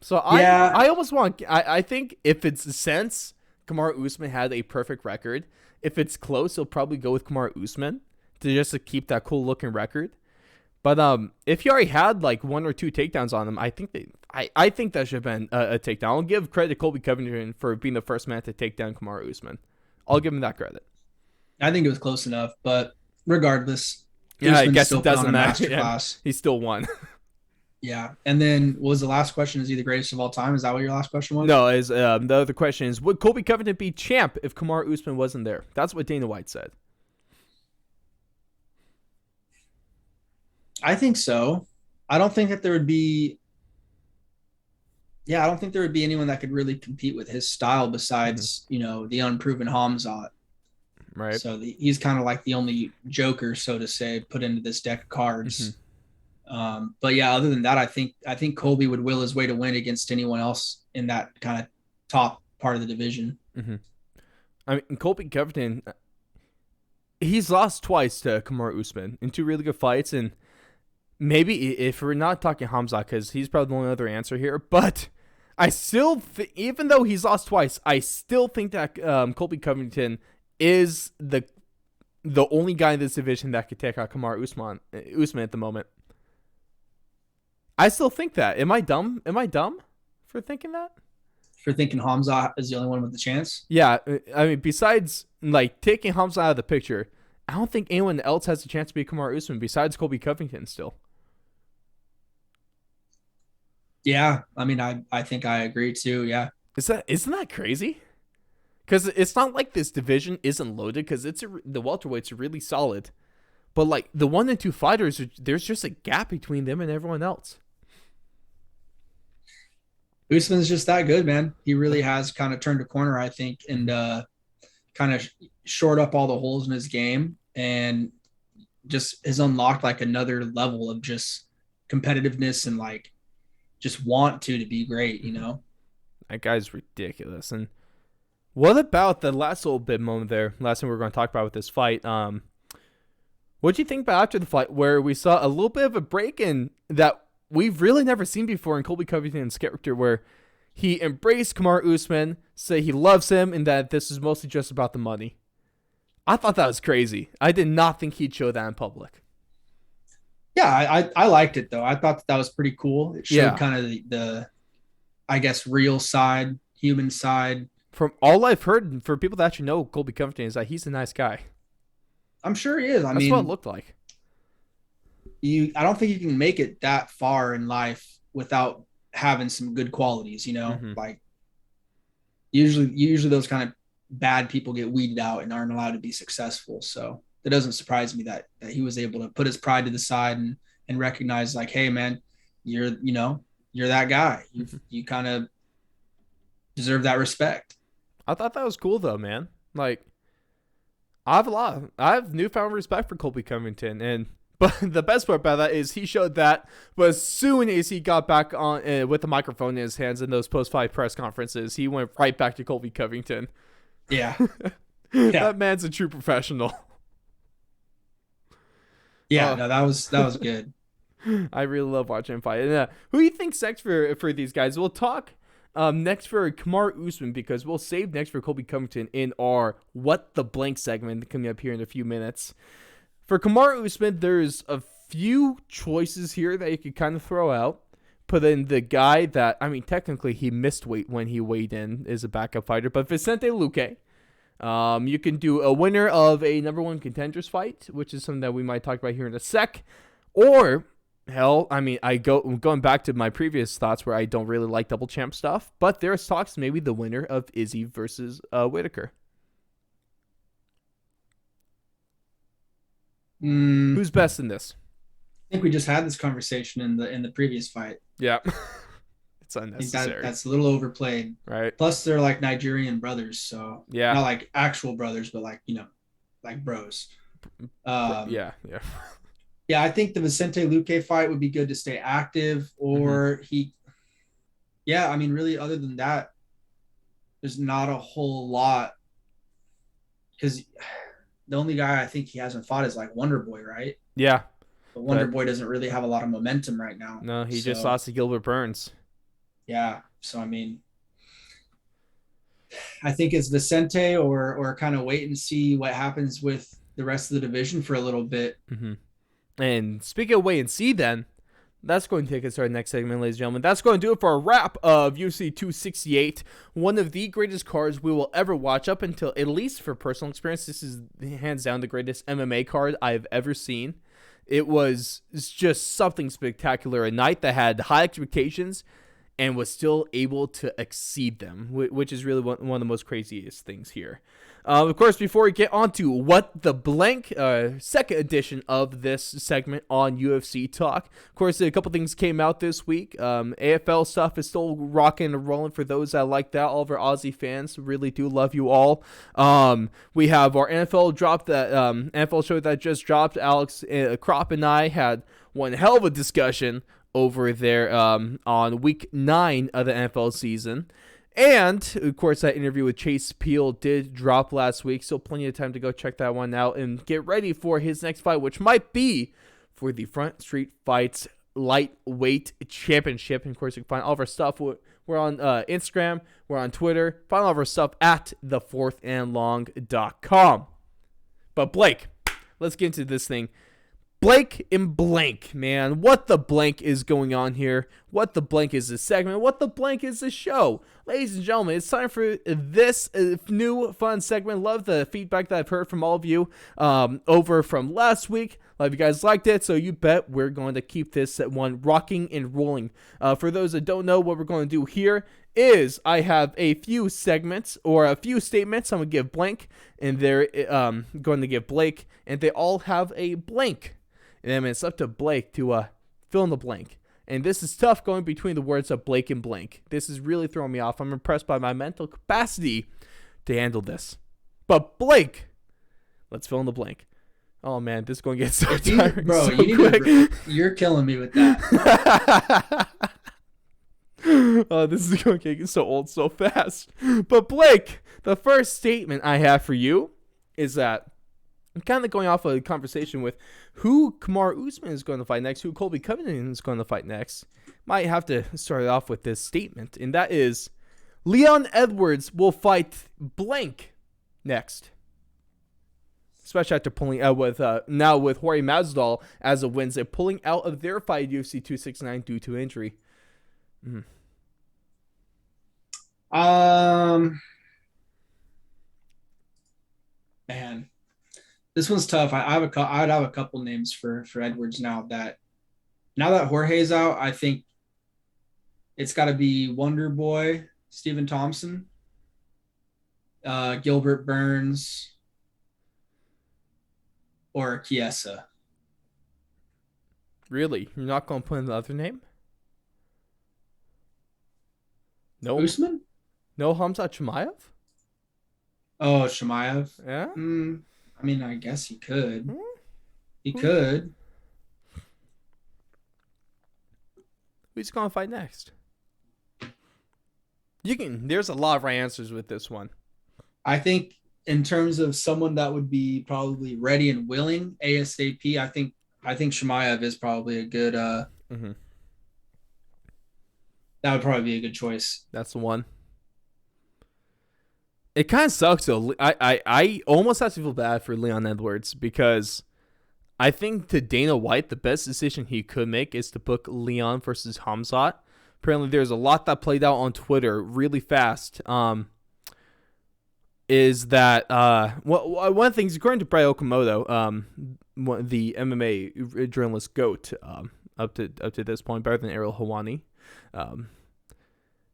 [SPEAKER 1] So I almost want. I think if it's a sense, Kamaru Usman had a perfect record. If it's close, he'll probably go with Kamaru Usman to keep that cool looking record. But if he already had like one or two takedowns on him, I think that should have been a takedown. I'll give credit to Colby Covington for being the first man to take down Kamaru Usman. I'll give him that credit.
[SPEAKER 2] I think it was close enough, but regardless,
[SPEAKER 1] Yeah, I
[SPEAKER 2] Usman
[SPEAKER 1] guess
[SPEAKER 2] still
[SPEAKER 1] it
[SPEAKER 2] put on
[SPEAKER 1] doesn't
[SPEAKER 2] a
[SPEAKER 1] matter.
[SPEAKER 2] masterclass.
[SPEAKER 1] He still won.
[SPEAKER 2] Yeah. And then what was the last question? Is he the greatest of all time? Is that what your last question was?
[SPEAKER 1] No, the other question is, would Colby Covington be champ if Kamaru Usman wasn't there? That's what Dana White said.
[SPEAKER 2] I think so. I don't think that there would be. Yeah, I don't think there would be anyone that could really compete with his style besides, the unproven Hamzat.
[SPEAKER 1] Right.
[SPEAKER 2] So he's kind of like the only joker, so to say, put into this deck of cards. But yeah, other than that, I think Colby would will his way to win against anyone else in that kind of top part of the division.
[SPEAKER 1] I mean, Colby Covington, he's lost twice to Kamaru Usman in two really good fights, and maybe if we're not talking Hamza, because he's probably the only other answer here, but I still, even though he's lost twice, I still think that Colby Covington is the only guy in this division that could take out Kamaru Usman at the moment. I still think that. Am I dumb? Am I dumb for thinking that?
[SPEAKER 2] For thinking Hamza is the only one with the chance?
[SPEAKER 1] Yeah, I mean, besides like taking Hamza out of the picture, I don't think anyone else has a chance to beat Kamaru Usman besides Colby Covington still.
[SPEAKER 2] Yeah, I mean, I think I agree too. Yeah,
[SPEAKER 1] Isn't that crazy? Because it's not like this division isn't loaded, because the welterweights are really solid, but like the 1 and 2 fighters, there's just a gap between them and everyone else.
[SPEAKER 2] Usman's just that good, man. He really has kind of turned a corner, I think, and kind of shored up all the holes in his game, and just has unlocked like another level of just competitiveness and like just want to be great.
[SPEAKER 1] That guy's ridiculous. And what about the last little bit moment there? Last thing we're going to talk about with this fight. What do you think about after the fight, where we saw a little bit of a break in that we've really never seen before in Colby Covington's character, where he embraced Kamaru Usman, say he loves him, and that this is mostly just about the money? I thought that was crazy. I did not think he'd show that in public.
[SPEAKER 2] Yeah, I liked it though. I thought that was pretty cool. It showed kind of the I guess real side, human side.
[SPEAKER 1] From all I've heard, for people that actually know Colby Covington, is that he's a nice guy.
[SPEAKER 2] I'm sure he is.
[SPEAKER 1] That's what it looked like.
[SPEAKER 2] I don't think you can make it that far in life without having some good qualities, like usually those kind of bad people get weeded out and aren't allowed to be successful. So it doesn't surprise me that he was able to put his pride to the side and recognize like, hey man, you're that guy. You kind of deserve that respect.
[SPEAKER 1] I thought that was cool though, man. Like, I have newfound respect for Colby Covington, but the best part about that is he showed that, but as soon as he got back on with the microphone in his hands in those post-fight press conferences, he went right back to Colby Covington.
[SPEAKER 2] Yeah.
[SPEAKER 1] That man's a true professional.
[SPEAKER 2] Yeah, no, that was good.
[SPEAKER 1] I really love watching him fight. And, who do you think's next for these guys? We'll talk next for Kamaru Usman, because we'll save next for Colby Covington in our What the Blank segment coming up here in a few minutes. For Kamaru Usman, there's a few choices here that you could kind of throw out. Put in the guy that, I mean, technically he missed weight when he weighed in, is a backup fighter, but Vicente Luque. You can do a winner of a number one contenders fight, which is something that we might talk about here in a sec. Or, hell, I mean, going back to my previous thoughts where I don't really like double champ stuff, but there's talks maybe the winner of Izzy versus Whitaker. Who's best in this?
[SPEAKER 2] I think we just had this conversation in the previous fight.
[SPEAKER 1] Yeah. It's unnecessary.
[SPEAKER 2] That's a little overplayed.
[SPEAKER 1] Right.
[SPEAKER 2] Plus they're like Nigerian brothers, so
[SPEAKER 1] yeah,
[SPEAKER 2] not like actual brothers, but like, like bros.
[SPEAKER 1] Yeah.
[SPEAKER 2] Yeah, I think the Vicente Luque fight would be good to stay active, or I mean, really, other than that, there's not a whole lot, because the only guy I think he hasn't fought is like Wonder Boy, right?
[SPEAKER 1] Yeah.
[SPEAKER 2] But Wonder Boy doesn't really have a lot of momentum right now.
[SPEAKER 1] No, he just lost to Gilbert Burns.
[SPEAKER 2] Yeah. So, I mean, I think it's Vicente or kind of wait and see what happens with the rest of the division for a little bit.
[SPEAKER 1] And speaking of wait and see, then, that's going to take us to our next segment, ladies and gentlemen. That's going to do it for a wrap of UFC 268, one of the greatest cards we will ever watch up until, at least for personal experience, this is hands down the greatest MMA card I've ever seen. It's just something spectacular, a night that had high expectations and was still able to exceed them, which is really one of the most craziest things here. Of course, before we get on to What the Blank, second edition of this segment on UFC Talk, of course, a couple things came out this week. AFL stuff is still rocking and rolling for those that like that. All of our Aussie fans really do love you all. We have our NFL NFL show that just dropped. Alex Kropp and I had one hell of a discussion over there on week 9 of the NFL season. And, of course, that interview with Chase Peel did drop last week, so plenty of time to go check that one out and get ready for his next fight, which might be for the Front Street Fights Lightweight Championship. And, of course, you can find all of our stuff. We're on Instagram. We're on Twitter. Find all of our stuff at thefourthandlong.com. But, Blake, let's get into this thing. Blake and Blank, man. What the blank is going on here? What the blank is this segment? What the blank is this show? Ladies and gentlemen, it's time for this new fun segment. Love the feedback that I've heard from all of you over from last week. A lot of you guys liked it, so you bet we're going to keep this one rocking and rolling. For those that don't know, what we're going to do here is I have a few segments or a few statements I'm going to give Blank, and they're going to give Blake, and they all have a blank. And then it's up to Blake to fill in the blank. And this is tough going between the words of Blake and Blank. This is really throwing me off. I'm impressed by my mental capacity to handle this. But Blake, let's fill in the blank. Oh, man, this is going to get so tiring so quick.
[SPEAKER 2] You're killing me with that.
[SPEAKER 1] Oh, this is going to get so old so fast. But Blake, the first statement I have for you is that I'm kind of going off a conversation with who Kamaru Usman is going to fight next, who Colby Covington is going to fight next. Might have to start it off with this statement, and that is Leon Edwards will fight Blank next. Especially after pulling out with now with Jorge Masvidal as of Wednesday, pulling out of their fight at UFC 269 due to injury.
[SPEAKER 2] Man. This one's tough. I'd have a couple names for Edwards now that Jorge's out. I think it's got to be Wonder Boy, Stephen Thompson, Gilbert Burns, or Chiesa.
[SPEAKER 1] Really? You're not going to put in the other name? No.
[SPEAKER 2] Usman?
[SPEAKER 1] No Khamzat Chimaev?
[SPEAKER 2] Oh, Chimaev?
[SPEAKER 1] Yeah?
[SPEAKER 2] I mean, I guess he could. He could.
[SPEAKER 1] Who's going to fight next? There's a lot of right answers with this one.
[SPEAKER 2] I think in terms of someone that would be probably ready and willing ASAP, I think Chimaev is probably a good that would probably be a good choice.
[SPEAKER 1] That's the one. It kind of sucks though. I almost have to feel bad for Leon Edwards because I think to Dana White, the best decision he could make is to book Leon versus Khamzat. Apparently, there's a lot that played out on Twitter really fast. Is that one of the things, according to Brian Okamoto, the MMA journalist GOAT, up to this point, better than Ariel Helwani,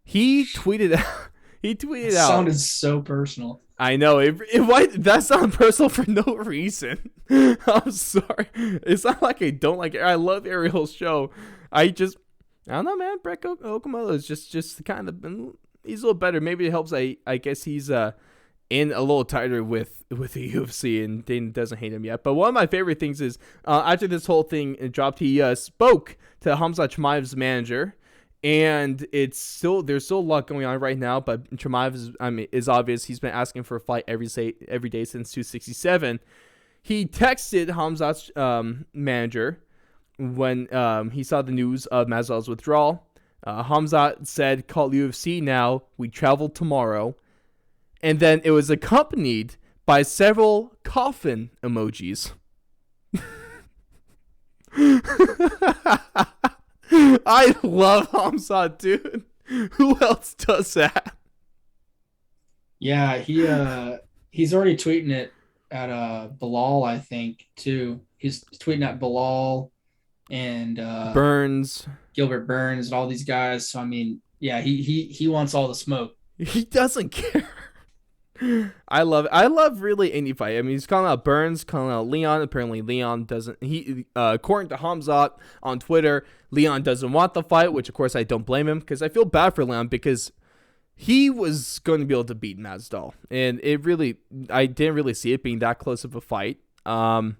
[SPEAKER 1] he tweeted out. He tweeted out.
[SPEAKER 2] Sounded so personal.
[SPEAKER 1] I know. That sounded personal for no reason. I'm sorry. It's not like I don't like it. I love Ariel's show. I don't know, man. Brett Okamoto is just kind of, he's a little better. Maybe it helps. I guess he's in a little tighter with the UFC and Dana doesn't hate him yet. But one of my favorite things is after this whole thing dropped, he spoke to Khamzat Chimaev's manager. And there's still a lot going on right now, but Chimaev is obvious. He's been asking for a fight every day since 267. He texted Khamzat's manager when he saw the news of Masvidal's withdrawal. Khamzat said, "Call UFC now. We travel tomorrow," and then it was accompanied by several coffin emojis. I love Hamzat, dude. Who else does that?
[SPEAKER 2] Yeah, he's already tweeting it at Bilal, I think, too. He's tweeting at Bilal and
[SPEAKER 1] Burns.
[SPEAKER 2] Gilbert Burns and all these guys. So I mean, yeah, he wants all the smoke.
[SPEAKER 1] He doesn't care. I love it. I love really any fight. I mean, he's calling out Burns, calling out Leon. Apparently, Leon doesn't. He according to Hamzat on Twitter, Leon doesn't want the fight, which of course I don't blame him because I feel bad for Leon because he was going to be able to beat Masvidal, and I didn't really see it being that close of a fight. And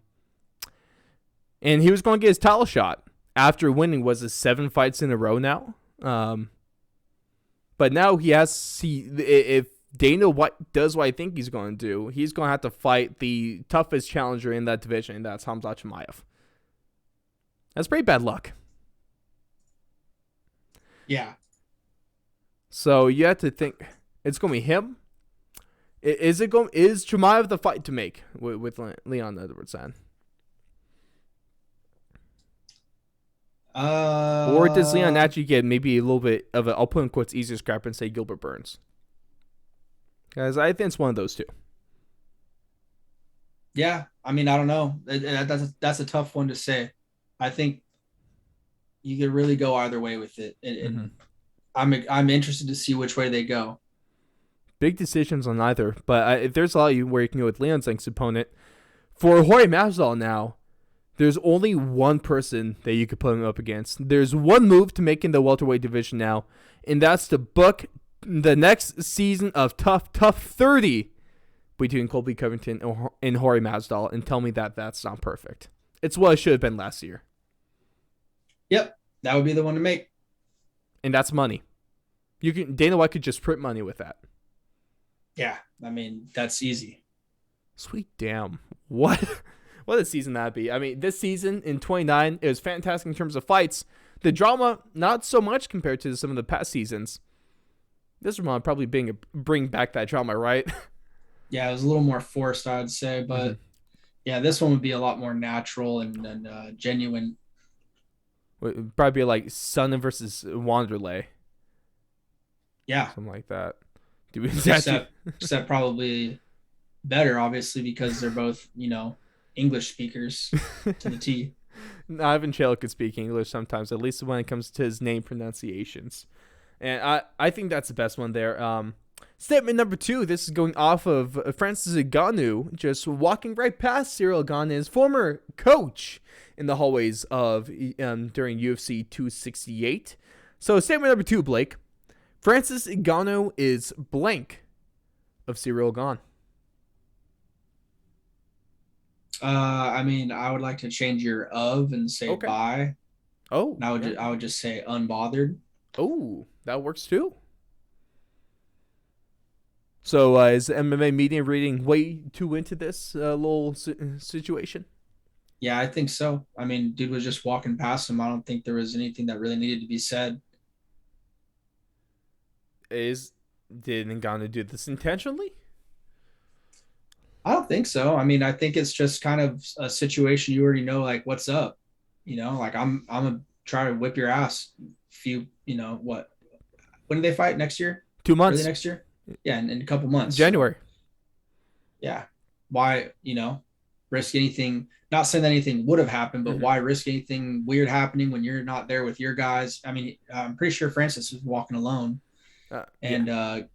[SPEAKER 1] he was going to get his title shot after winning. Was it 7 fights in a row now? But now he has if Dana White does what I think he's going to do, he's going to have to fight the toughest challenger in that division, and that's Hamzat Chimaev. That's pretty bad luck.
[SPEAKER 2] Yeah.
[SPEAKER 1] So you have to think it's going to be him. Is Chimaev the fight to make with Leon Edwards then? Or does Leon actually get maybe a little bit of a, I'll put in quotes, easier scrap and say Gilbert Burns? Guys, I think it's one of those two.
[SPEAKER 2] Yeah, I mean, I don't know. That's a tough one to say. I think you could really go either way with it. And I'm interested to see which way they go.
[SPEAKER 1] Big decisions on either, but there's a lot where you can go with Leon's next opponent. For Jorge Masvidal now, there's only one person that you could put him up against. There's one move to make in the welterweight division now, and that's to book the next season of Tough 30 between Colby Covington and Jorge Masvidal, and tell me that that's not perfect. It's what it should have been last year.
[SPEAKER 2] Yep, that would be the one to make. And
[SPEAKER 1] that's money. Dana White could just print money with that.
[SPEAKER 2] Yeah, I mean, that's easy.
[SPEAKER 1] Sweet damn. What a season that'd be. I mean, this season in 29, it was fantastic in terms of fights. The drama, not so much compared to some of the past seasons. This one probably bring back that drama, right?
[SPEAKER 2] Yeah, it was a little more forced, I'd say. But yeah, this one would be a lot more natural and genuine.
[SPEAKER 1] It'd probably be like Sun versus Wanderlei.
[SPEAKER 2] Yeah.
[SPEAKER 1] Something like that.
[SPEAKER 2] Except probably better, obviously, because they're both, English speakers to the T.
[SPEAKER 1] No, Ivan Chael could speak English sometimes, at least when it comes to his name pronunciations. And I think that's the best one there. Statement number 2, this is going off of Francis Ngannou, just walking right past Ciryl Gane, his former coach in the hallways of during UFC 268. So statement number 2, Blake. Francis Ngannou is blank of Ciryl Gane.
[SPEAKER 2] I mean, I would like to change your of and say bye.
[SPEAKER 1] Oh.
[SPEAKER 2] And I would just say unbothered.
[SPEAKER 1] Oh, that works too. So is the MMA media reading way too into this little situation?
[SPEAKER 2] Yeah, I think so. I mean, dude was just walking past him. I don't think there was anything that really needed to be said.
[SPEAKER 1] Did Ngannou do this intentionally?
[SPEAKER 2] I don't think so. I mean, I think it's just kind of a situation you already know, like, what's up? Like I'm gonna try to whip your ass. What? When do they fight next year?
[SPEAKER 1] 2 months.
[SPEAKER 2] Early next year? Yeah, in a couple months.
[SPEAKER 1] January.
[SPEAKER 2] Yeah. Why, risk anything? Not saying that anything would have happened, but why risk anything weird happening when you're not there with your guys? I mean, I'm pretty sure Francis was walking alone, and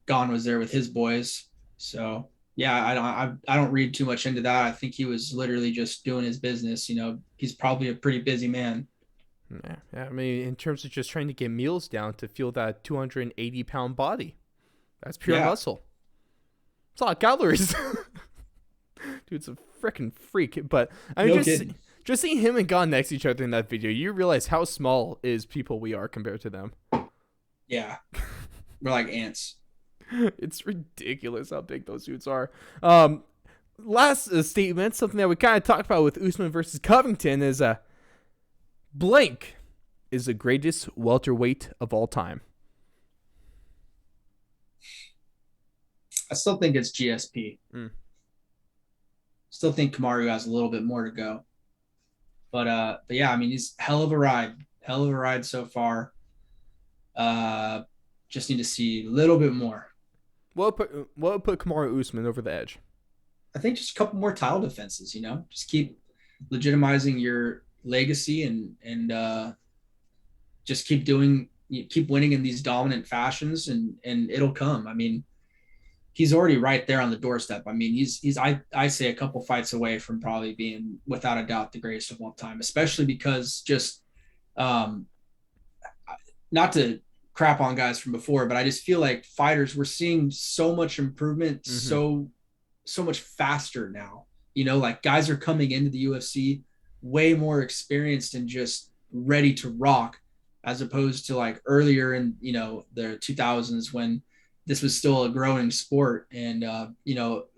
[SPEAKER 2] Gane was there with his boys. So yeah, I don't read too much into that. I think he was literally just doing his business. He's probably a pretty busy man.
[SPEAKER 1] Yeah. I mean, in terms of just trying to get meals down to fuel that 280-pound body, that's pure muscle. It's a lot of calories. Dude's a freaking freak. But I mean, just seeing him and Gane next to each other in that video, you realize how small is people we are compared to them.
[SPEAKER 2] Yeah, we're like ants.
[SPEAKER 1] It's ridiculous how big those dudes are. Last statement, something that we kind of talked about with Usman versus Covington is blank is the greatest welterweight of all time.
[SPEAKER 2] I still think it's GSP. Still think Kamaru has a little bit more to go. But yeah, I mean, he's hell of a ride so far. Just need to see a little bit more.
[SPEAKER 1] What would put Kamaru Usman over the edge?
[SPEAKER 2] I think just a couple more title defenses. Just keep legitimizing your legacy and just keep winning in these dominant fashions, and it'll come. I mean, he's already right there on the doorstep. I mean, he's I say a couple fights away from probably being without a doubt the greatest of all time, especially because just um not to crap on guys from before, but I just feel like fighters, we're seeing so much improvement, so much faster now. Like guys are coming into the UFC way more experienced and just ready to rock, as opposed to like earlier in the 2000s when this was still a growing sport, and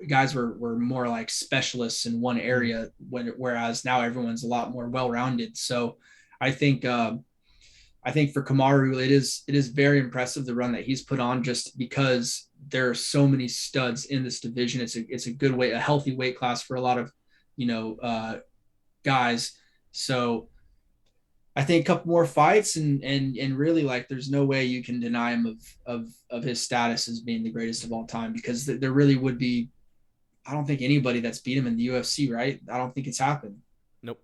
[SPEAKER 2] guys were more like specialists in one area, whereas now everyone's a lot more well-rounded. So I think for Kamaru, it is very impressive the run that he's put on, just because there are so many studs in this division. It's a good weight, a healthy weight class for a lot of guys. So I think a couple more fights and really, like, there's no way you can deny him of his status as being the greatest of all time, because there really would be, I don't think anybody that's beat him in the UFC, right? I don't think it's happened.
[SPEAKER 1] Nope.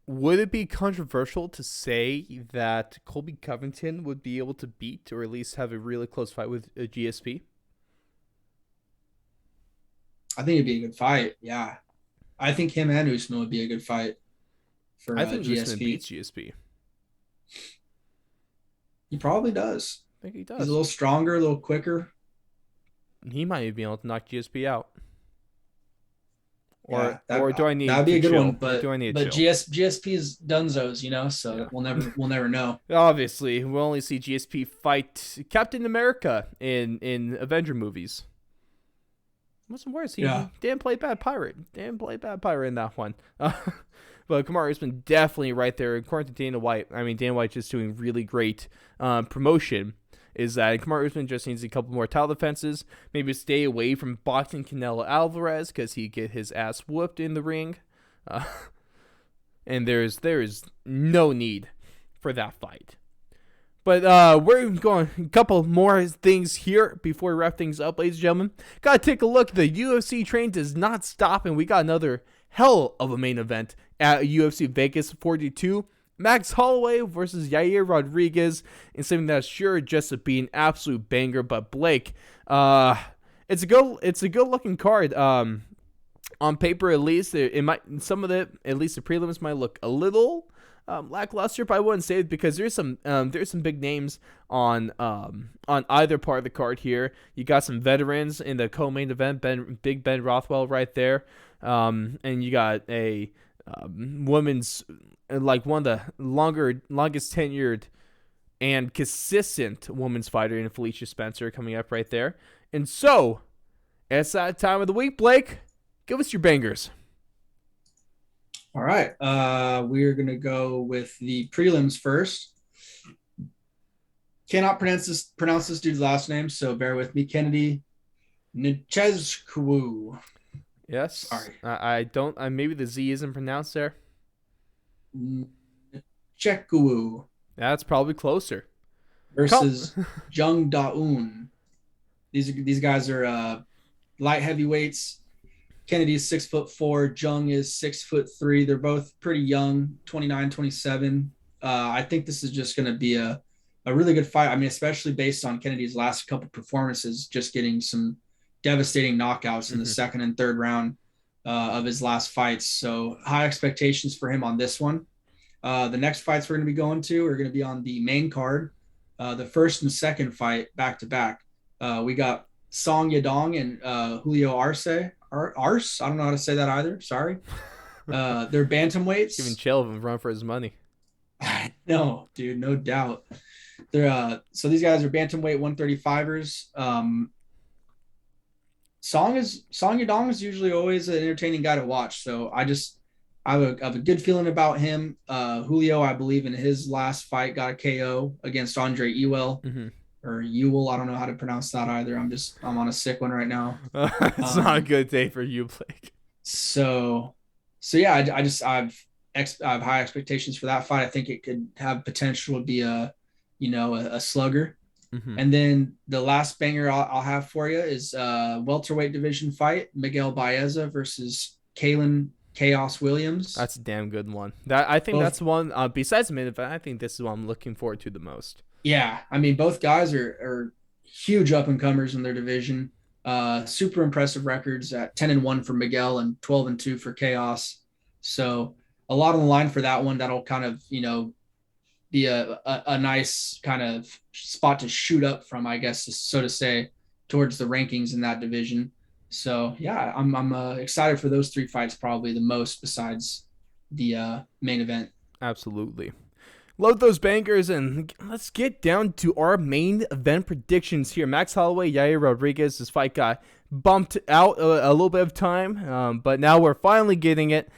[SPEAKER 1] Would it be controversial to say that Colby Covington would be able to beat, or at least have a really close fight with a GSP?
[SPEAKER 2] I think it'd be a good fight. Yeah. I think him and Usman would be a good fight for
[SPEAKER 1] I think
[SPEAKER 2] GSP.
[SPEAKER 1] Usman beats GSP.
[SPEAKER 2] He probably does.
[SPEAKER 1] I think he does.
[SPEAKER 2] He's a little stronger, a little quicker.
[SPEAKER 1] He might even be able to knock GSP out. Or
[SPEAKER 2] Yeah,
[SPEAKER 1] or do I need
[SPEAKER 2] that'd be
[SPEAKER 1] to
[SPEAKER 2] a good
[SPEAKER 1] chill?
[SPEAKER 2] one, but
[SPEAKER 1] Do I need to
[SPEAKER 2] but
[SPEAKER 1] chill?
[SPEAKER 2] GSP is Dunzos, so
[SPEAKER 1] Yeah.
[SPEAKER 2] we'll never know.
[SPEAKER 1] Obviously, we'll only see GSP fight Captain America in Avenger movies. Wasn't worse. He didn't play bad pirate. Didn't play bad pirate in that one. But Kamaru Usman definitely right there. According to Dana White, I mean, Dana White just doing really great promotion. Is that Kamaru Usman just needs a couple more title defenses. Maybe stay away from boxing Canelo Alvarez, because he get his ass whooped in the ring. And there is no need for that fight. But we're going a couple more things here before we wrap things up, ladies and gentlemen. Gotta take a look. The UFC train does not stop, and we got another hell of a main event at UFC Vegas 42. Max Holloway versus Yair Rodriguez, and something that's sure just to be an absolute banger. But Blake, it's a good looking card. On paper, at least, it might, some of the, at least the prelims might look a little lackluster, but I wouldn't say it, because there's some big names on either part of the card here. You got some veterans in the co-main event, Big Ben Rothwell right there, and you got a women's, like, one of the longest tenured and consistent women's fighter in Felicia Spencer coming up right there. And so it's that time of the week, Blake. Give us your bangers.
[SPEAKER 2] All right. We're going to go with the prelims first. Cannot pronounce this dude's last name, so bear with me. Kennedy Nchezkou.
[SPEAKER 1] Yes.
[SPEAKER 2] Sorry.
[SPEAKER 1] I don't. Maybe the Z isn't pronounced there.
[SPEAKER 2] Nchezkou
[SPEAKER 1] That's probably closer.
[SPEAKER 2] versus Jung Da-un. These guys are light heavyweights. Kennedy is 6'4". Jung is 6'3". They're both pretty young, 29, 27. I think this is just going to be a really good fight. I mean, especially based on Kennedy's last couple performances, just getting some devastating knockouts in the second and third round of his last fights. So high expectations for him on this one. The next fights we're going to be going to are going to be on the main card. The first and second fight back to back. We got Song Yadong and Julio Arce. Arce? I don't know how to say that either. Sorry. They're bantamweights.
[SPEAKER 1] Giving Chael a run for his money.
[SPEAKER 2] No, dude, no doubt. They're so these guys are bantamweight 135ers. Song Yadong is usually always an entertaining guy to watch. So I have a good feeling about him. Julio, I believe, in his last fight got a KO against Andre Ewell. Or Ewell, I don't know how to pronounce that either. I'm on a sick one right now.
[SPEAKER 1] It's not a good day for you, Blake.
[SPEAKER 2] So yeah, I've I have high expectations for that fight. I think it could have potential to be a slugger.
[SPEAKER 1] Mm-hmm.
[SPEAKER 2] And then the last banger I'll have for you is welterweight division fight: Miguel Baeza versus Kalyn Chaos Williams.
[SPEAKER 1] That's a damn good one. I think that's one. Besides the main event, I think this is what I'm looking forward to the most.
[SPEAKER 2] Yeah, I mean, both guys are huge up and comers in their division. Super impressive records at 10-1 for Miguel and 12-2 for Chaos. So a lot on the line for that one. That'll kind of be a nice kind of spot to shoot up from, I guess, so to say, towards the rankings in that division. So yeah, I'm excited for those three fights probably the most, besides the main event.
[SPEAKER 1] Absolutely. Load those bangers and let's get down to our main event predictions here. Max Holloway, Yair Rodriguez. This fight got bumped out a little bit of time, but now we're finally getting it.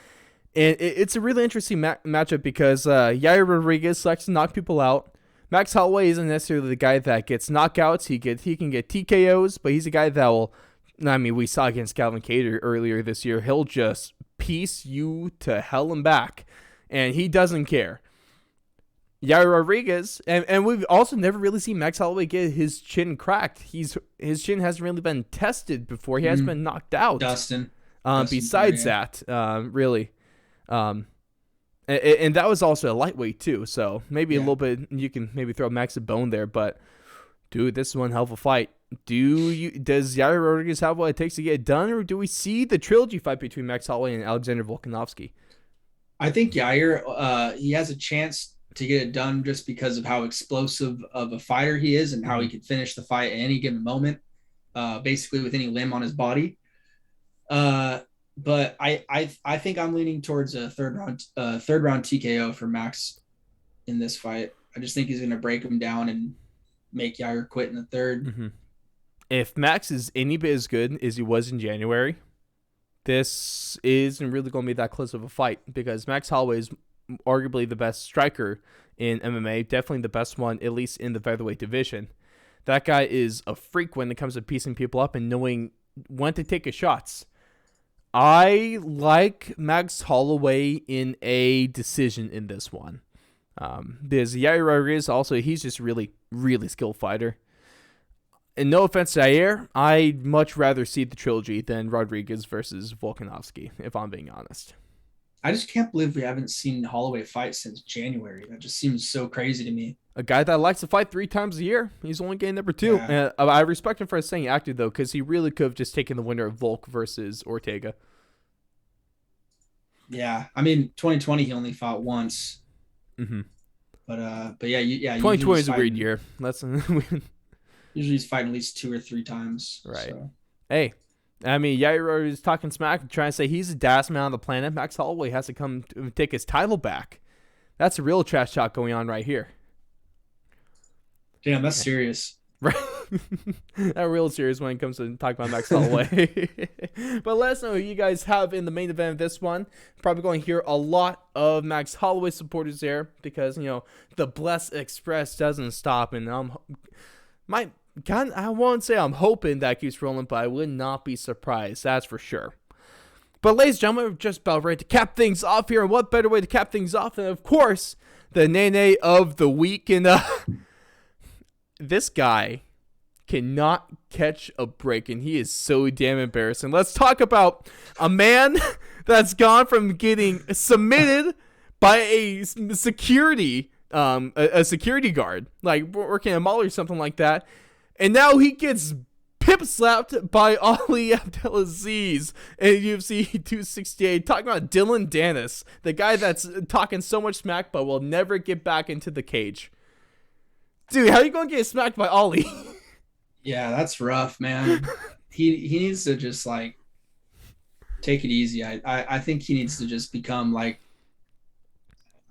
[SPEAKER 1] And it's a really interesting matchup because Yair Rodriguez likes to knock people out. Max Holloway isn't necessarily the guy that gets knockouts. He can get TKOs, but he's a guy that will. I mean, we saw against Calvin Kattar earlier this year. He'll just piece you to hell and back, and he doesn't care. Yari Rodriguez, and we've also never really seen Max Holloway get his chin cracked. His chin hasn't really been tested before. He hasn't been knocked out.
[SPEAKER 2] Dustin
[SPEAKER 1] Besides that, really. And that was also a lightweight too, so maybe a little bit you can maybe throw Max a bone there. But dude, this is one hell of a fight. Does Yair Rodriguez have what it takes to get it done, or do we see the trilogy fight between Max Holloway and Alexander Volkanovski?
[SPEAKER 2] I think Yair, he has a chance to get it done just because of how explosive of a fighter he is and how he could finish the fight at any given moment, basically with any limb on his body. But I think I'm leaning towards a third round TKO for Max in this fight. I just think he's going to break him down and make Yair quit in the third.
[SPEAKER 1] Mm-hmm. If Max is any bit as good as he was in January, this isn't really going to be that close of a fight because Max Holloway is arguably the best striker in MMA, definitely the best one, at least in the featherweight division. That guy is a freak when it comes to piecing people up and knowing when to take his shots. I like Max Holloway in a decision in this one. Because Yair Rodriguez also, he's just really, really skilled fighter. And no offense to Yair, I'd much rather see the trilogy than Rodriguez versus Volkanovski, if I'm being honest.
[SPEAKER 2] I just can't believe we haven't seen Holloway fight since January. That just seems so crazy to me.
[SPEAKER 1] A guy that likes to fight 3 times a year. He's only getting number 2.
[SPEAKER 2] Yeah.
[SPEAKER 1] I respect him for staying active, though, because he really could have just taken the winner of Volk versus Ortega.
[SPEAKER 2] Yeah, I mean, 2020 he only fought once.
[SPEAKER 1] Mm-hmm.
[SPEAKER 2] But yeah.
[SPEAKER 1] 2020 is a weird year.
[SPEAKER 2] Usually he's fighting at least 2 or 3 times.
[SPEAKER 1] Right.
[SPEAKER 2] So.
[SPEAKER 1] Hey, I mean, Yair is talking smack, trying to say he's the daddest man on the planet. Max Holloway has to come to take his title back. That's a real trash talk going on right here.
[SPEAKER 2] Damn, that's serious.
[SPEAKER 1] Right. That real serious when it comes to talking about Max Holloway. But let us know who you guys have in the main event of this one. Probably going to hear a lot of Max Holloway supporters there because, the Bless Express doesn't stop. And I won't say I'm hoping that keeps rolling, but I would not be surprised. That's for sure. But ladies and gentlemen, we're just about ready to cap things off here. And what better way to cap things off than, of course, the Nene of the week. And this guy cannot catch a break, and he is so damn embarrassing. Let's talk about a man that's gone from getting submitted by a security guard, like working a mall or something like that, and now he gets pip slapped by Ali Abdelaziz in UFC 268. Talking about Dylan Dennis, the guy that's talking so much smack but will never get back into the cage. Dude, how are you gonna get smacked by Ali?
[SPEAKER 2] Yeah, that's rough, man. He needs to just take it easy. I think he needs to just become I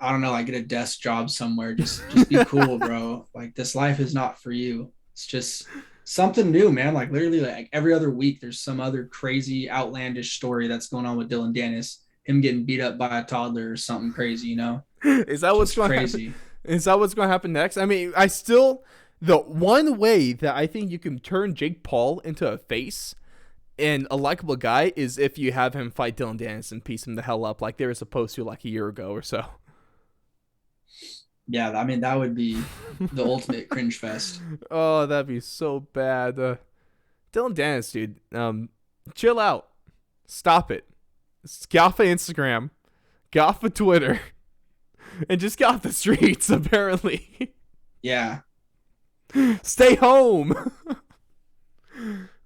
[SPEAKER 2] don't know, get a desk job somewhere. Just be cool, bro. This life is not for you. It's just something new, man. Literally every other week there's some other crazy outlandish story that's going on with Dylan Dennis. Him getting beat up by a toddler or something crazy,
[SPEAKER 1] Is that what's going to happen? Is that what's going to happen next? I mean, the one way that I think you can turn Jake Paul into a face And a likable guy is if you have him fight Dylan Dennis and piece him the hell up like they were supposed to like a year ago or so.
[SPEAKER 2] Yeah, I mean, that would be the ultimate cringe fest.
[SPEAKER 1] Oh, that'd be so bad. Dylan Dennis, dude, chill out. Stop it. Get off of Instagram. Get off of Twitter. And just get off the streets, apparently.
[SPEAKER 2] Yeah.
[SPEAKER 1] Stay home.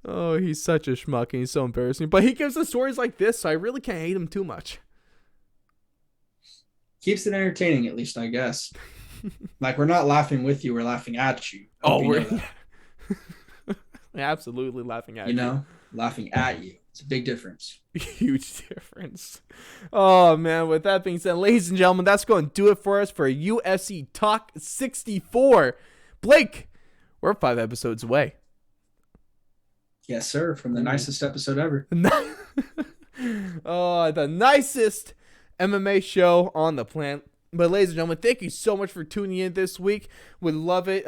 [SPEAKER 1] Oh, he's such a schmuck and he's so embarrassing. But he gives us stories like this, so I really can't hate him too much.
[SPEAKER 2] Keeps it entertaining, at least, I guess. Like, we're not laughing with you, we're laughing at you.
[SPEAKER 1] We're absolutely laughing at you.
[SPEAKER 2] You know, laughing at you. It's a big difference.
[SPEAKER 1] Huge difference. Oh, man. With that being said, ladies and gentlemen, that's going to do it for us for UFC Talk 64. Blake, we're 5 episodes away.
[SPEAKER 2] Yes, sir. From the nicest episode ever.
[SPEAKER 1] Oh, the nicest MMA show on the planet. But ladies and gentlemen, thank you so much for tuning in this week. Would love it.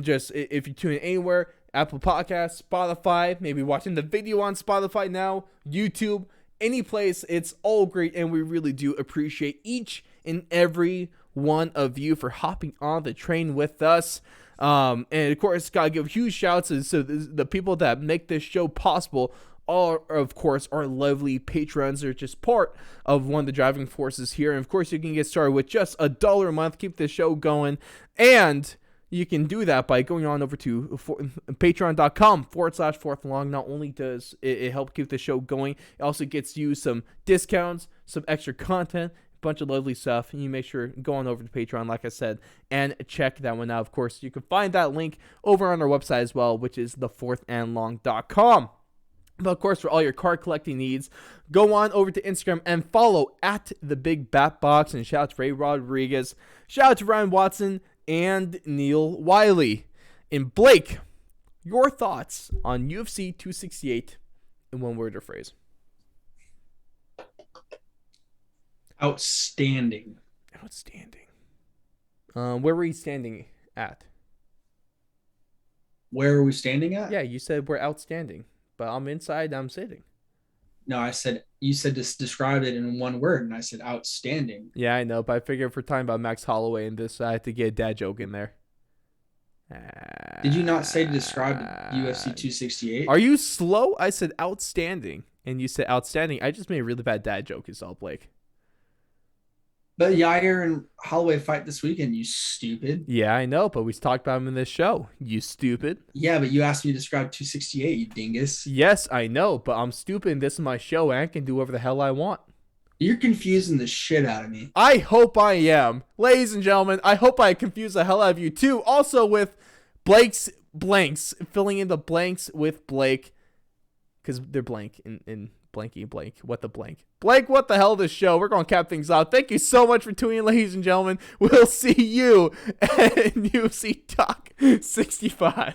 [SPEAKER 1] Just if you tune in anywhere, Apple Podcasts, Spotify, maybe watching the video on Spotify now, YouTube, any place, it's all great. And we really do appreciate each and every one of you for hopping on the train with us. And of course, gotta give huge shouts to the people that make this show possible. Are, of course, our lovely patrons. They're just part of one of the driving forces here. And of course, you can get started with just $1 a month, keep this show going. And you can do that by going on over to patreon.com/4thlong. Not only does it help keep the show going, it also gets you some discounts, some extra content, bunch of lovely stuff. And you make sure go on over to Patreon, like I said, and check that one out. Of course, you can find that link over on our website as well, which is thefourthandlong.com. But of course, for all your card collecting needs, go on over to Instagram and follow at the Big Bat Box. And shout out to Yair Rodriguez, shout out to Ryan Watson and Neil Wiley. And Blake, your thoughts on UFC 268 in one word or phrase?
[SPEAKER 2] Outstanding.
[SPEAKER 1] Where were you standing at?
[SPEAKER 2] Where are we standing at?
[SPEAKER 1] Yeah, you said we're outstanding, but I'm inside, I'm sitting.
[SPEAKER 2] No, you said to describe it in one word, and I said outstanding.
[SPEAKER 1] Yeah, I know, but I figured if we're talking about Max Holloway and this, I had to get a dad joke in there.
[SPEAKER 2] Did you not say to describe UFC 268?
[SPEAKER 1] Are you slow? I said outstanding, and you said outstanding. I just made a really bad dad joke, is all, Blake.
[SPEAKER 2] But Yair and Holloway fight this weekend, you stupid.
[SPEAKER 1] Yeah, I know, but we talked about him in this show. You stupid.
[SPEAKER 2] Yeah, but you asked me to describe 268, you dingus.
[SPEAKER 1] Yes, I know, but I'm stupid and this is my show and I can do whatever the hell I want.
[SPEAKER 2] You're confusing the shit out of me.
[SPEAKER 1] I hope I am. Ladies and gentlemen, I hope I confuse the hell out of you too. Also with Blake's blanks, filling in the blanks with Blake, because they're blank in blanky blank. What the blank? Blake, what the hell this show? We're going to cap things out. Thank you so much for tuning in, ladies and gentlemen. We'll see you in UFC Talk 65.